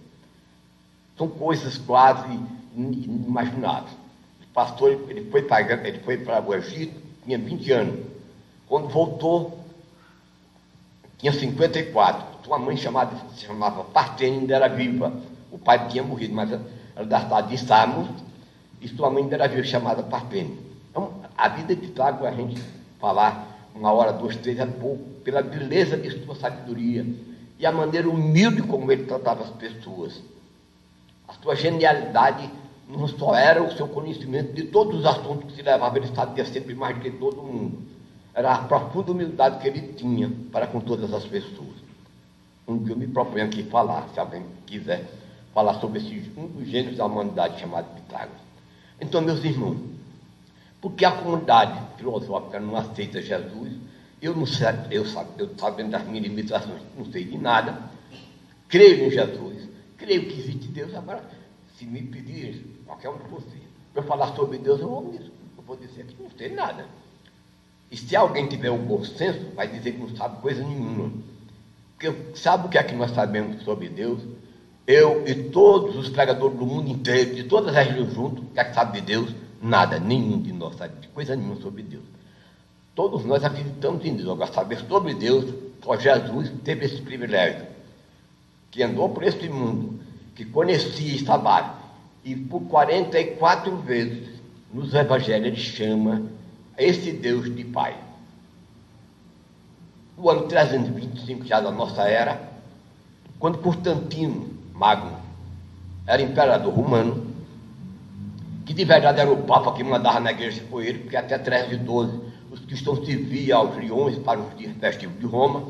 São coisas quase inimagináveis. O pastor, ele foi para o Egito, tinha 20 anos. Quando voltou, tinha 54. Sua mãe se chamava Partênia, ainda era viva. O pai tinha morrido, mas era da cidade de Samos, e sua mãe ainda era viva, chamada Partênia. Então, a vida de Pitágoras, a gente falar 1 hora, 2, 3, é pouco, pela beleza de sua sabedoria e a maneira humilde como ele tratava as pessoas. A sua genialidade não só era o seu conhecimento de todos os assuntos que se levavam, ele sabia sempre mais do que todo mundo. Era a profunda humildade que ele tinha para com todas as pessoas. Um dia eu me proponho aqui falar, se alguém quiser falar sobre um dos gênios da humanidade chamado Pitágoras. Então, meus irmãos, porque a comunidade filosófica não aceita Jesus, eu sabendo das minhas limitações, não sei de nada, creio em Jesus, creio que existe Deus. Agora, se me pedirem, qualquer um de vocês, para eu falar sobre Deus, eu vou dizer que não sei nada. E se alguém tiver um bom senso, vai dizer que não sabe coisa nenhuma. Porque sabe o que é que nós sabemos sobre Deus? Eu e todos os pregadores do mundo inteiro, de todas as religiões juntos, o que é que sabe de Deus? Nada, nenhum de nós sabe de coisa nenhuma sobre Deus. Todos nós acreditamos em Deus. Agora, saber sobre Deus, só Jesus teve esse privilégio, que andou por esse mundo, que conhecia e sabia, e por 44 vezes nos evangelhos ele chama esse Deus de Pai. No ano 325 já da nossa era, quando Constantino Magno era imperador romano, que de verdade era o Papa que mandava na igreja, foi ele, porque até 312 os cristãos se viam aos leões para os dias festivos de Roma,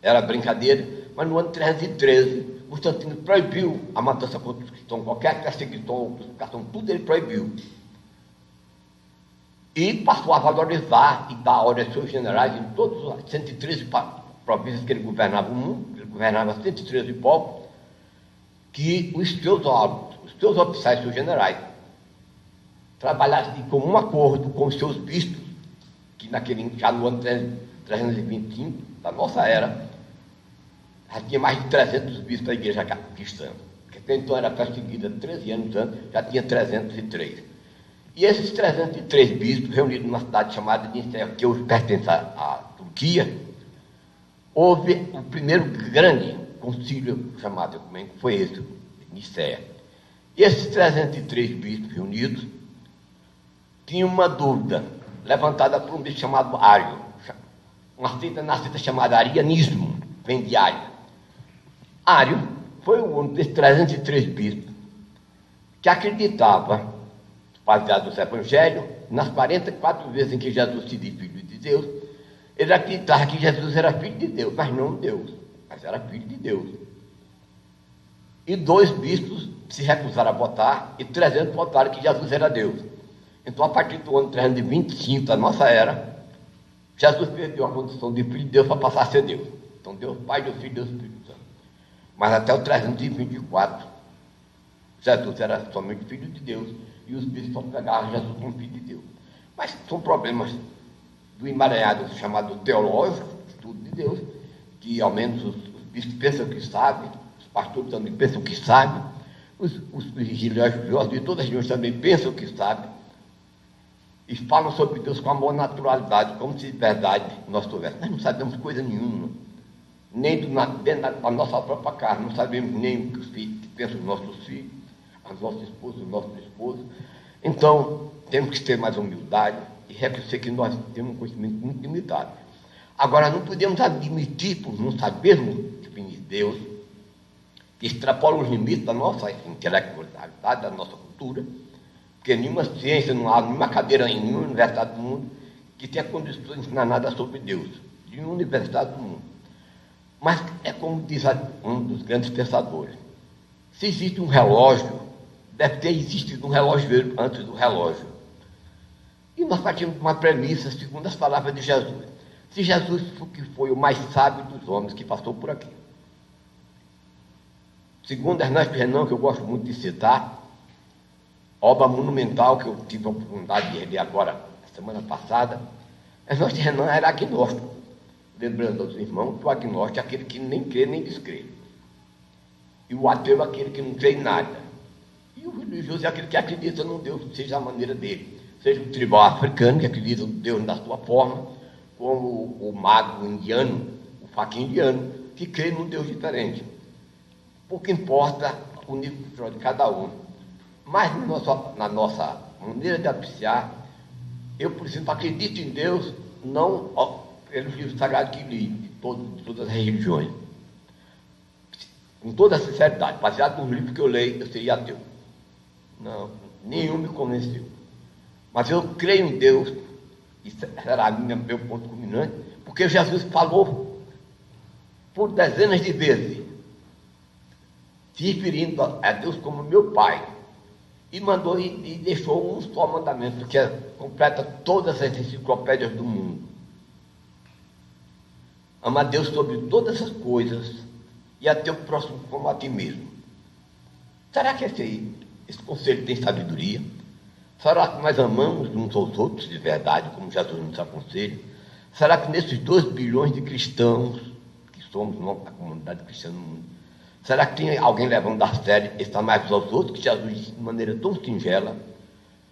era brincadeira, mas no ano 313, Constantino proibiu a matança contra os cristãos, qualquer perseguição ou crucificação, tudo ele proibiu. E passou a valorizar e dar ordem aos seus generais em todas as 113 províncias que ele governava o mundo, ele governava 113 povos, que os seus oficiais, seus generais, trabalhassem em comum acordo com os seus bispos, que já no ano 325 da nossa era, já tinha mais de 300 bispos da igreja cristã, que até então era perseguida 13 anos antes, já tinha 303. E esses 303 bispos, reunidos numa cidade chamada de Nicéia, que hoje pertence à Turquia, houve o primeiro grande concílio chamado, como é que foi esse, Nicéia. E esses 303 bispos reunidos tinham uma dúvida levantada por um bispo chamado Ário, uma seita chamada arianismo, vem de Ário. Ário foi um desses 303 bispos que acreditava, baseado no Evangelho, nas 44 vezes em que Jesus se diz filho de Deus, ele acreditava que Jesus era filho de Deus, mas não Deus, mas era filho de Deus. E 2 bispos se recusaram a votar e 300 votaram que Jesus era Deus. Então, a partir do ano 325 da nossa era, Jesus perdeu a condição de filho de Deus para passar a ser Deus. Então, Deus Pai, Deus Filho, Deus Espírito Santo. Mas até o 324, Jesus era somente filho de Deus e os bispos só pegavam Jesus como filho de Deus. Mas são problemas do emaranhado chamado teológico, estudo de Deus, que ao menos os bispos pensam que sabem, os pastores também pensam que sabem, os religiosos de todas as regiões também pensam que sabem, e falam sobre Deus com amor, naturalidade, como se de verdade nós tivéssemos. Nós não sabemos coisa nenhuma, nem dentro da nossa própria casa, não sabemos nem o que pensam os nossos filhos, as nossas esposas, os nossos esposos. Então, temos que ter mais humildade e reconhecer que nós temos um conhecimento muito limitado. Agora, não podemos admitir, por não sabermos definir Deus, que extrapola os limites da nossa intelectualidade, da nossa cultura, porque nenhuma ciência, não há nenhuma cadeira em nenhuma universidade do mundo que tenha condições de ensinar nada sobre Deus, nenhuma universidade do mundo. Mas é como diz um dos grandes pensadores, se existe um relógio, deve ter existido um relógio antes do relógio. E nós partimos de uma premissa, segundo as palavras de Jesus. Se Jesus foi o mais sábio dos homens que passou por aqui. Segundo Ernesto Renan, que eu gosto muito de citar, obra monumental que eu tive a oportunidade de ler agora, semana passada, Ernesto Renan era agnóstico. Lembrando aos irmãos que o agnóstico é aquele que nem crê nem descrê. E o ateu é aquele que não crê em nada. E o religioso é aquele que acredita num Deus, seja a maneira dele. Seja o tribal africano, que acredita no Deus da sua forma, como o mago indiano, o faquin indiano, que crê num Deus diferente. Pouco importa o nível cultural de cada um. Mas na nossa maneira de apreciar, eu, por exemplo, acredito em Deus, não pelos livros sagrados que li, de todas as religiões. Com toda a sinceridade, baseado nos livros que eu leio, eu seria ateu. Não, nenhum me convenceu. Mas eu creio em Deus, e será meu ponto culminante, porque Jesus falou por dezenas de vezes, se referindo a Deus como meu Pai, e mandou e deixou um só mandamento, que completa todas as enciclopédias do mundo. Ama a Deus sobre todas as coisas e a teu próximo como a ti mesmo. Será que esse conselho tem sabedoria? Será que nós amamos uns aos outros de verdade, como Jesus nos aconselha? Será que nesses 2 bilhões de cristãos que somos a comunidade cristã no mundo, será que tem alguém levando a sério esse amar uns aos outros, que Jesus disse de maneira tão singela?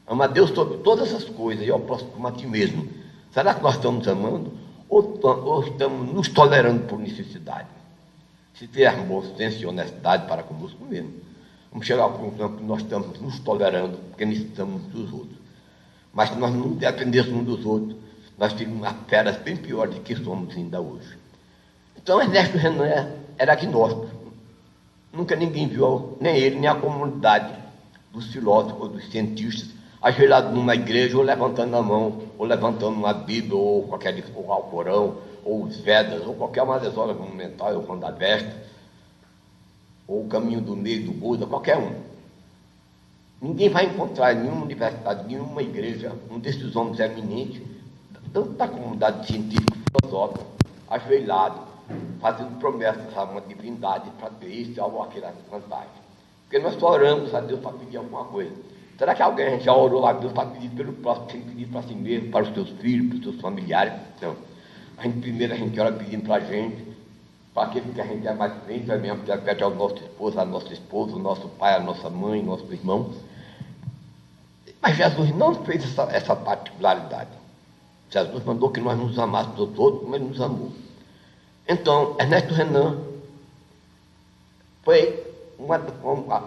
Ama a Deus sobre todas as coisas e ao próximo como a ti mesmo. Será que nós estamos amando ou estamos nos tolerando por necessidade? Se tivermos bom senso e honestidade para conosco mesmo, vamos chegar ao ponto que nós estamos nos tolerando, porque necessitamos dos outros. Mas se nós não dependêssemos dos outros, nós teríamos feras bem piores do que somos ainda hoje. Então, Ernesto Renan era agnóstico. Nunca ninguém viu, nem ele, nem a comunidade dos filósofos ou dos cientistas, ajoelhado numa igreja, ou levantando a mão, ou levantando uma Bíblia, ou qualquer ou Alcorão, ou os Vedas, ou qualquer uma das obras monumentais, ou Quando a Vesta, ou o Caminho do Meio do Buda, qualquer um. Ninguém vai encontrar em nenhuma universidade, em nenhuma igreja, um desses homens eminentes, tanto da comunidade científica e filosófica, ajoelhado, fazendo promessas a uma divindade para ter isso ou aquela vantagem. Porque nós só oramos a Deus para pedir alguma coisa. Será que alguém já orou a Deus para pedir pelo próximo, sem pedir para si mesmo, para os seus filhos, para os seus familiares? Não. Primeiro a gente ora pedindo para a gente, para aquele que a gente é mais frente, é mesmo que pede ao nosso esposo, à nossa esposa, ao nosso pai, à nossa mãe, ao nosso irmão. Mas Jesus não fez essa particularidade. Jesus mandou que nós nos amássemos todos, como ele nos amou. Então, Ernesto Renan foi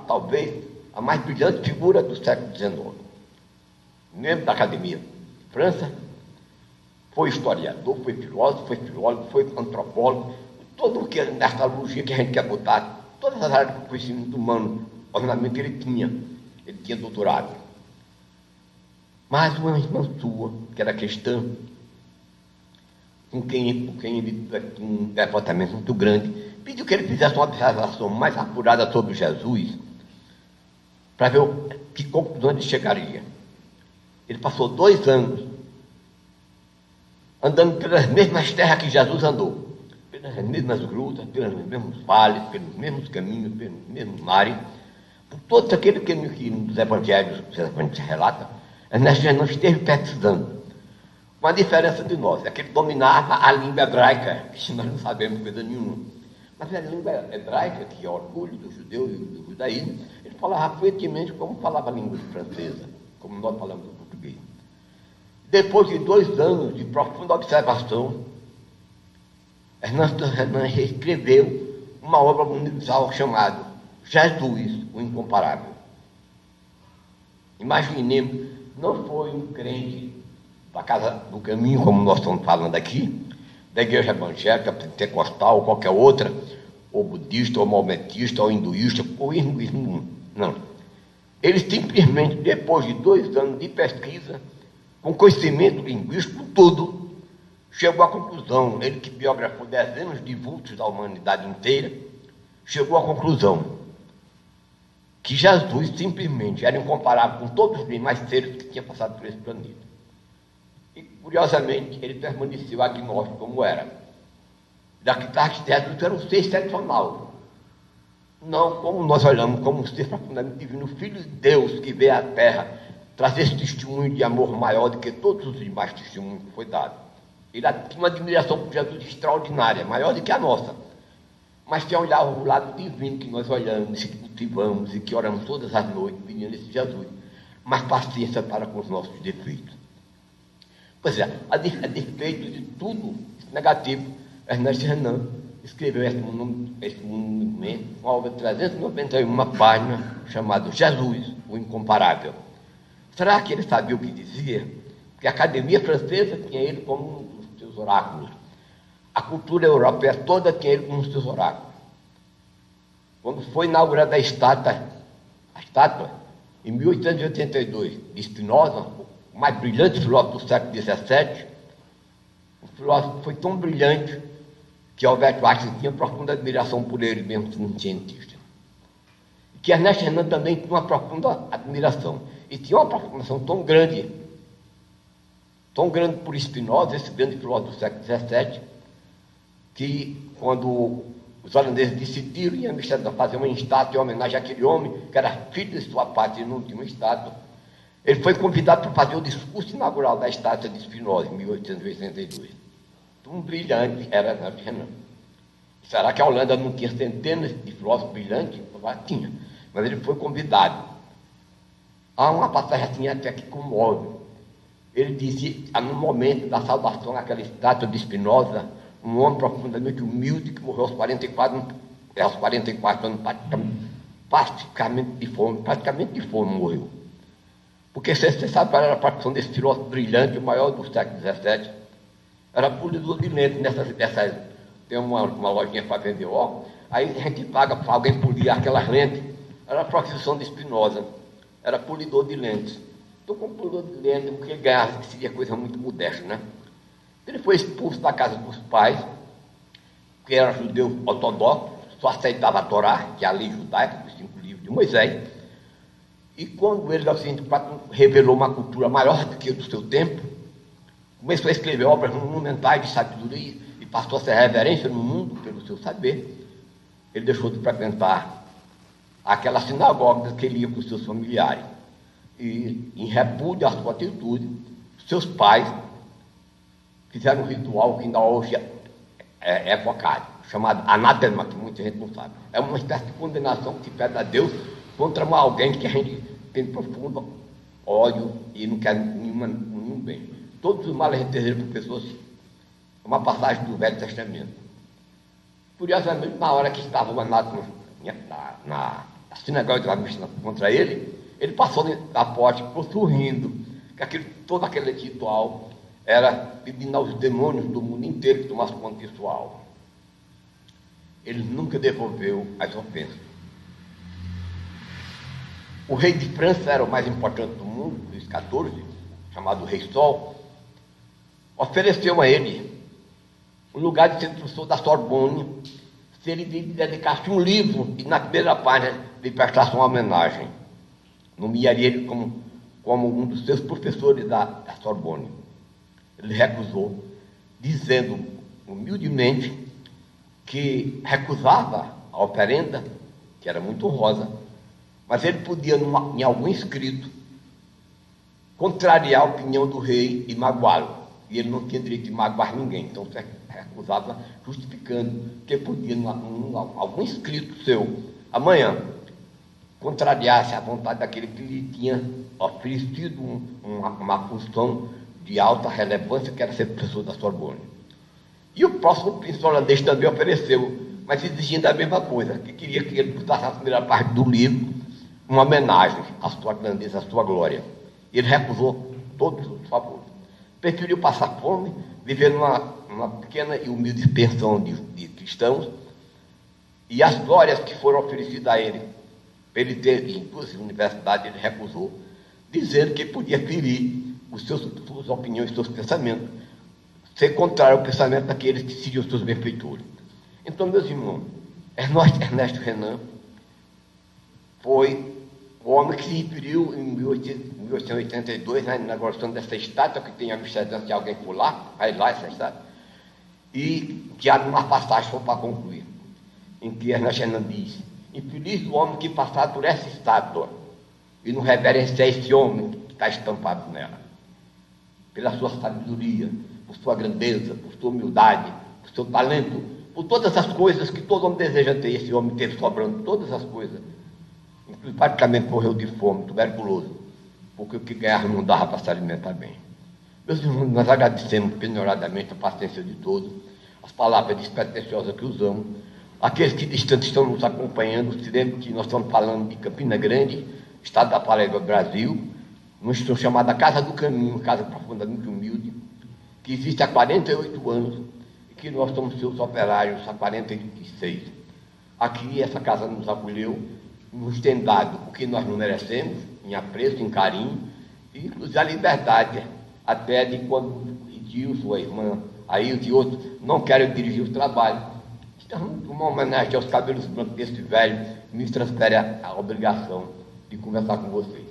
talvez a mais brilhante figura do século XIX. Membro da Academia de França, foi historiador, foi filósofo, foi filólogo, foi antropólogo, todo o que nessa analogia que a gente quer botar, todas as áreas do conhecimento humano, ordenamento ele tinha doutorado. Mas uma irmã sua, que era cristã, com quem ele tinha um devotamento muito grande, pediu que ele fizesse uma observação mais apurada sobre Jesus, para ver que conclusão ele chegaria. Ele passou 2 anos andando pelas mesmas terras que Jesus andou, pelas mesmas grutas, pelos mesmos vales, pelos mesmos caminhos, pelos mesmos mares, por todos aqueles que nos evangelhos relata, Ernesto não esteve pesquisando. Com a diferença de nós, é que ele dominava a língua hebraica, que nós não sabemos coisa nenhuma. Mas a língua hebraica, que é o orgulho do judeu e do judaísmo, ele falava fluentemente como falava a língua francesa, como nós falamos o português. Depois de 2 anos de profunda observação, Ernesto Renan reescreveu uma obra universal chamada Jesus, o Incomparável. Imaginemos, não foi um crente da Casa do Caminho, como nós estamos falando aqui, da igreja evangélica, pentecostal, ou qualquer outra, ou budista, ou maometista, ou hinduísta, ou hinduísmo, não. Ele simplesmente, depois de 2 anos de pesquisa, com conhecimento linguístico, tudo, chegou à conclusão, ele que biografou dezenas de vultos da humanidade inteira, chegou à conclusão que Jesus simplesmente era incomparável com todos os demais seres que tinham passado por esse planeta. E, curiosamente, ele permaneceu agnóstico como era. Jesus era um ser excepcional. Não como nós olhamos, como um ser profundamente divino, Filho de Deus que veio à Terra trazer esse testemunho de amor maior do que todos os demais testemunhos que foi dado. Ele tinha uma admiração por Jesus extraordinária, maior do que a nossa. Mas se olhar o lado divino que nós olhamos, que cultivamos e que oramos todas as noites, pedindo esse Jesus, mas paciência para com os nossos defeitos. Pois é, a despeito de tudo negativo, Ernesto Renan escreveu esse monumento, uma obra de 391 páginas, chamada Jesus, o Incomparável. Será que ele sabia o que dizia? Porque a Academia Francesa tinha ele como um dos seus oráculos. A cultura europeia toda tinha ele como um dos seus oráculos. Quando foi inaugurada a estátua, em 1882, de Spinoza, o mais brilhante filósofo do século XVII, o filósofo foi tão brilhante que Albert Einstein tinha profunda admiração por ele, mesmo sendo um cientista. E que Ernesto Renan também tinha uma profunda admiração. E tinha uma aproximação tão grande por Spinoza, esse grande filósofo do século XVII, que quando os holandeses decidiram em Amsterdã fazer uma estátua em homenagem àquele homem, que era filho de sua pátria e não tinha uma estátua, ele foi convidado para fazer o discurso inaugural da estátua de Spinoza, em 1882. Tão brilhante era Ernesto Renan. Será que a Holanda não tinha centenas de filósofos brilhantes? Tinha, mas ele foi convidado. Há uma passagem assim até que comove. Ele dizia, no momento da saudação àquela estátua de Spinoza, um homem profundamente humilde que morreu aos 44 anos, praticamente de fome morreu. Porque você sabe qual era a profissão desse filósofo brilhante, o maior do século XVII? Era polidor de lentes. Tem uma lojinha para vender óculos, aí a gente paga para alguém polir aquelas lentes. Era a profissão de Spinoza. era polidor de lentes. Então, como polidor de lentes, o que ele ganhava seria coisa muito modesta, né? Ele foi expulso da casa dos pais, que era judeu ortodoxo, só aceitava a Torá, que é a lei judaica, dos 5 livros de Moisés. E quando ele, aos 24, revelou uma cultura maior do que a do seu tempo, começou a escrever obras monumentais de sabedoria e passou a ser reverência no mundo pelo seu saber, ele deixou de frequentar aquela sinagoga que ele ia com os seus familiares. E, em repúdio à sua atitude, seus pais fizeram um ritual que ainda hoje é focado, chamado anátema, que muita gente não sabe. É uma espécie de condenação que se pede a Deus contra alguém que a gente tem profundo ódio e não quer nenhum bem. Todos os males a gente deseja para pessoas. É uma passagem do Velho Testamento. Curiosamente, na hora que estava o anátema na sinagoga contra ele, ele passou na porta, ficou sorrindo, que todo aquele ritual era pedindo aos demônios do mundo inteiro que tomassem conta de sua alma. Ele nunca devolveu as ofensas. O rei de França era o mais importante do mundo, Luís XIV, chamado Rei Sol, ofereceu a ele um lugar de ser professor da Sorbonne, se ele dedicasse um livro e na primeira página lhe prestasse uma homenagem. Nomearia ele como um dos seus professores da Sorbonne. Ele recusou, dizendo humildemente que recusava a oferenda, que era muito honrosa, mas ele podia, em algum escrito, contrariar a opinião do rei e magoá-lo. E ele não tinha direito de magoar ninguém. Então, você recusava, justificando que podia, em algum escrito seu, amanhã, contrariar-se à vontade daquele que lhe tinha oferecido uma função de alta relevância, que era ser professor da Sorbonne. E o próximo príncipe holandês também ofereceu, mas exigindo a mesma coisa, que queria que ele botasse a primeira parte do livro, uma homenagem à sua grandeza, à sua glória. E ele recusou todos os favores. Preferiu passar fome, viver numa pequena e humilde pensão de cristãos, e as glórias que foram oferecidas a ele, para ele ter em 2 universidades, ele recusou, dizendo que podia ferir suas opiniões, seus pensamentos, ser contrário ao pensamento daqueles que seriam seus benfeitores. Então, meus irmãos, Ernesto Renan foi o homem que se referiu em 1882, na inauguração dessa estátua, que tem a Amsterdã, se alguém for lá, vai lá essa estátua, e que há uma passagem, só para concluir, em que Ernesto Renan diz: infeliz o homem que passar por essa estátua e não reverenciar esse homem que está estampado nela, pela sua sabedoria, por sua grandeza, por sua humildade, por seu talento, por todas as coisas que todo homem deseja ter. Esse homem teve sobrando todas as coisas. Inclusive, praticamente morreu de fome, tuberculoso, porque o que ganhava não dava para se alimentar bem. Meus irmãos, nós agradecemos penhoradamente a paciência de todos, as palavras despretensiosas que usamos. Aqueles que distantes estão nos acompanhando, se lembram que nós estamos falando de Campina Grande, estado da Paraíba, Brasil, numa instituição chamada Casa do Caminho, casa profundamente humilde, que existe há 48 anos, e que nós somos seus operários há 46. Aqui, essa casa nos acolheu, nos tem dado o que nós não merecemos, em apreço, em carinho, e inclusive a liberdade, até de quando Edilson, a irmã Ailton e outros não querem dirigir o trabalho. Então, uma homenagem aos cabelos brancos desse velho, me transfere a obrigação de conversar com vocês.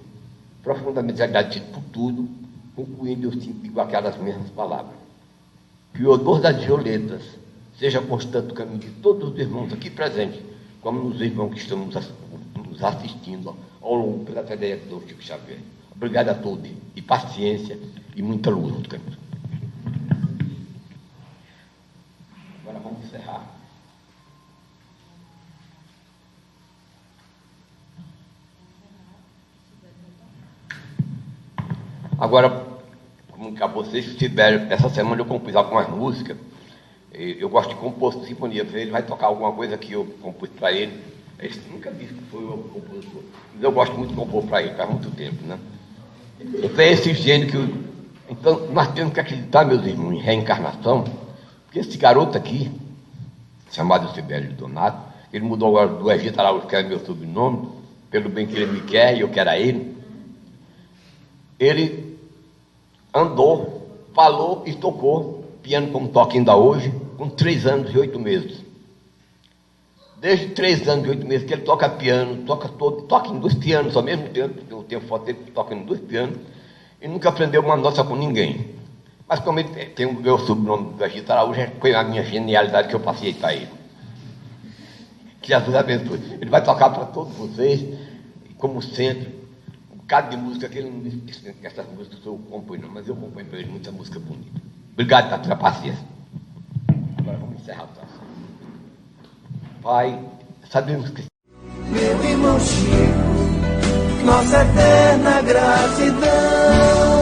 Profundamente agradecido por tudo, concluindo eu digo aquelas mesmas palavras. Que o odor das violetas seja constante no caminho de todos os irmãos aqui presentes, como nos irmãos que estão nos assistindo ao longo pela cadeia do Chico Xavier. Obrigado a todos, e paciência e muita luz no caminho. Agora vamos encerrar. Agora, comunicar a vocês que tiveram, essa semana eu compus algumas músicas. Eu gosto de compor sinfonia, ele vai tocar alguma coisa que eu compus para ele. Ele nunca disse que foi o compositor, mas eu gosto muito de compor para ele, faz muito tempo, né? Então é esse gênero que eu... Então nós temos que acreditar, meus irmãos, em reencarnação, porque esse garoto aqui, chamado Sibélio Donato, ele mudou agora do Egito Araújo, que era meu sobrenome, pelo bem que ele me quer e eu quero a ele. ele andou, falou e tocou piano como toca ainda hoje, com 3 anos e 8 meses. Desde 3 anos e 8 meses que ele toca piano, toca em 2 pianos ao mesmo tempo. Eu tenho foto dele que toca em 2 pianos, e nunca aprendeu uma nota com ninguém. Mas como ele tem o meu sobrenome da Gita Araújo, foi a minha genialidade que eu passei para ele. Que Jesus abençoe. Ele vai tocar para todos vocês, como sempre, um bocado de música que ele não diz que essas músicas eu componho, não, mas eu componho para ele muita música bonita. Obrigado pela tua paciência. Agora vamos encerrar a atuação. Pai, sabemos que... Meu irmão Chico, nossa eterna gratidão.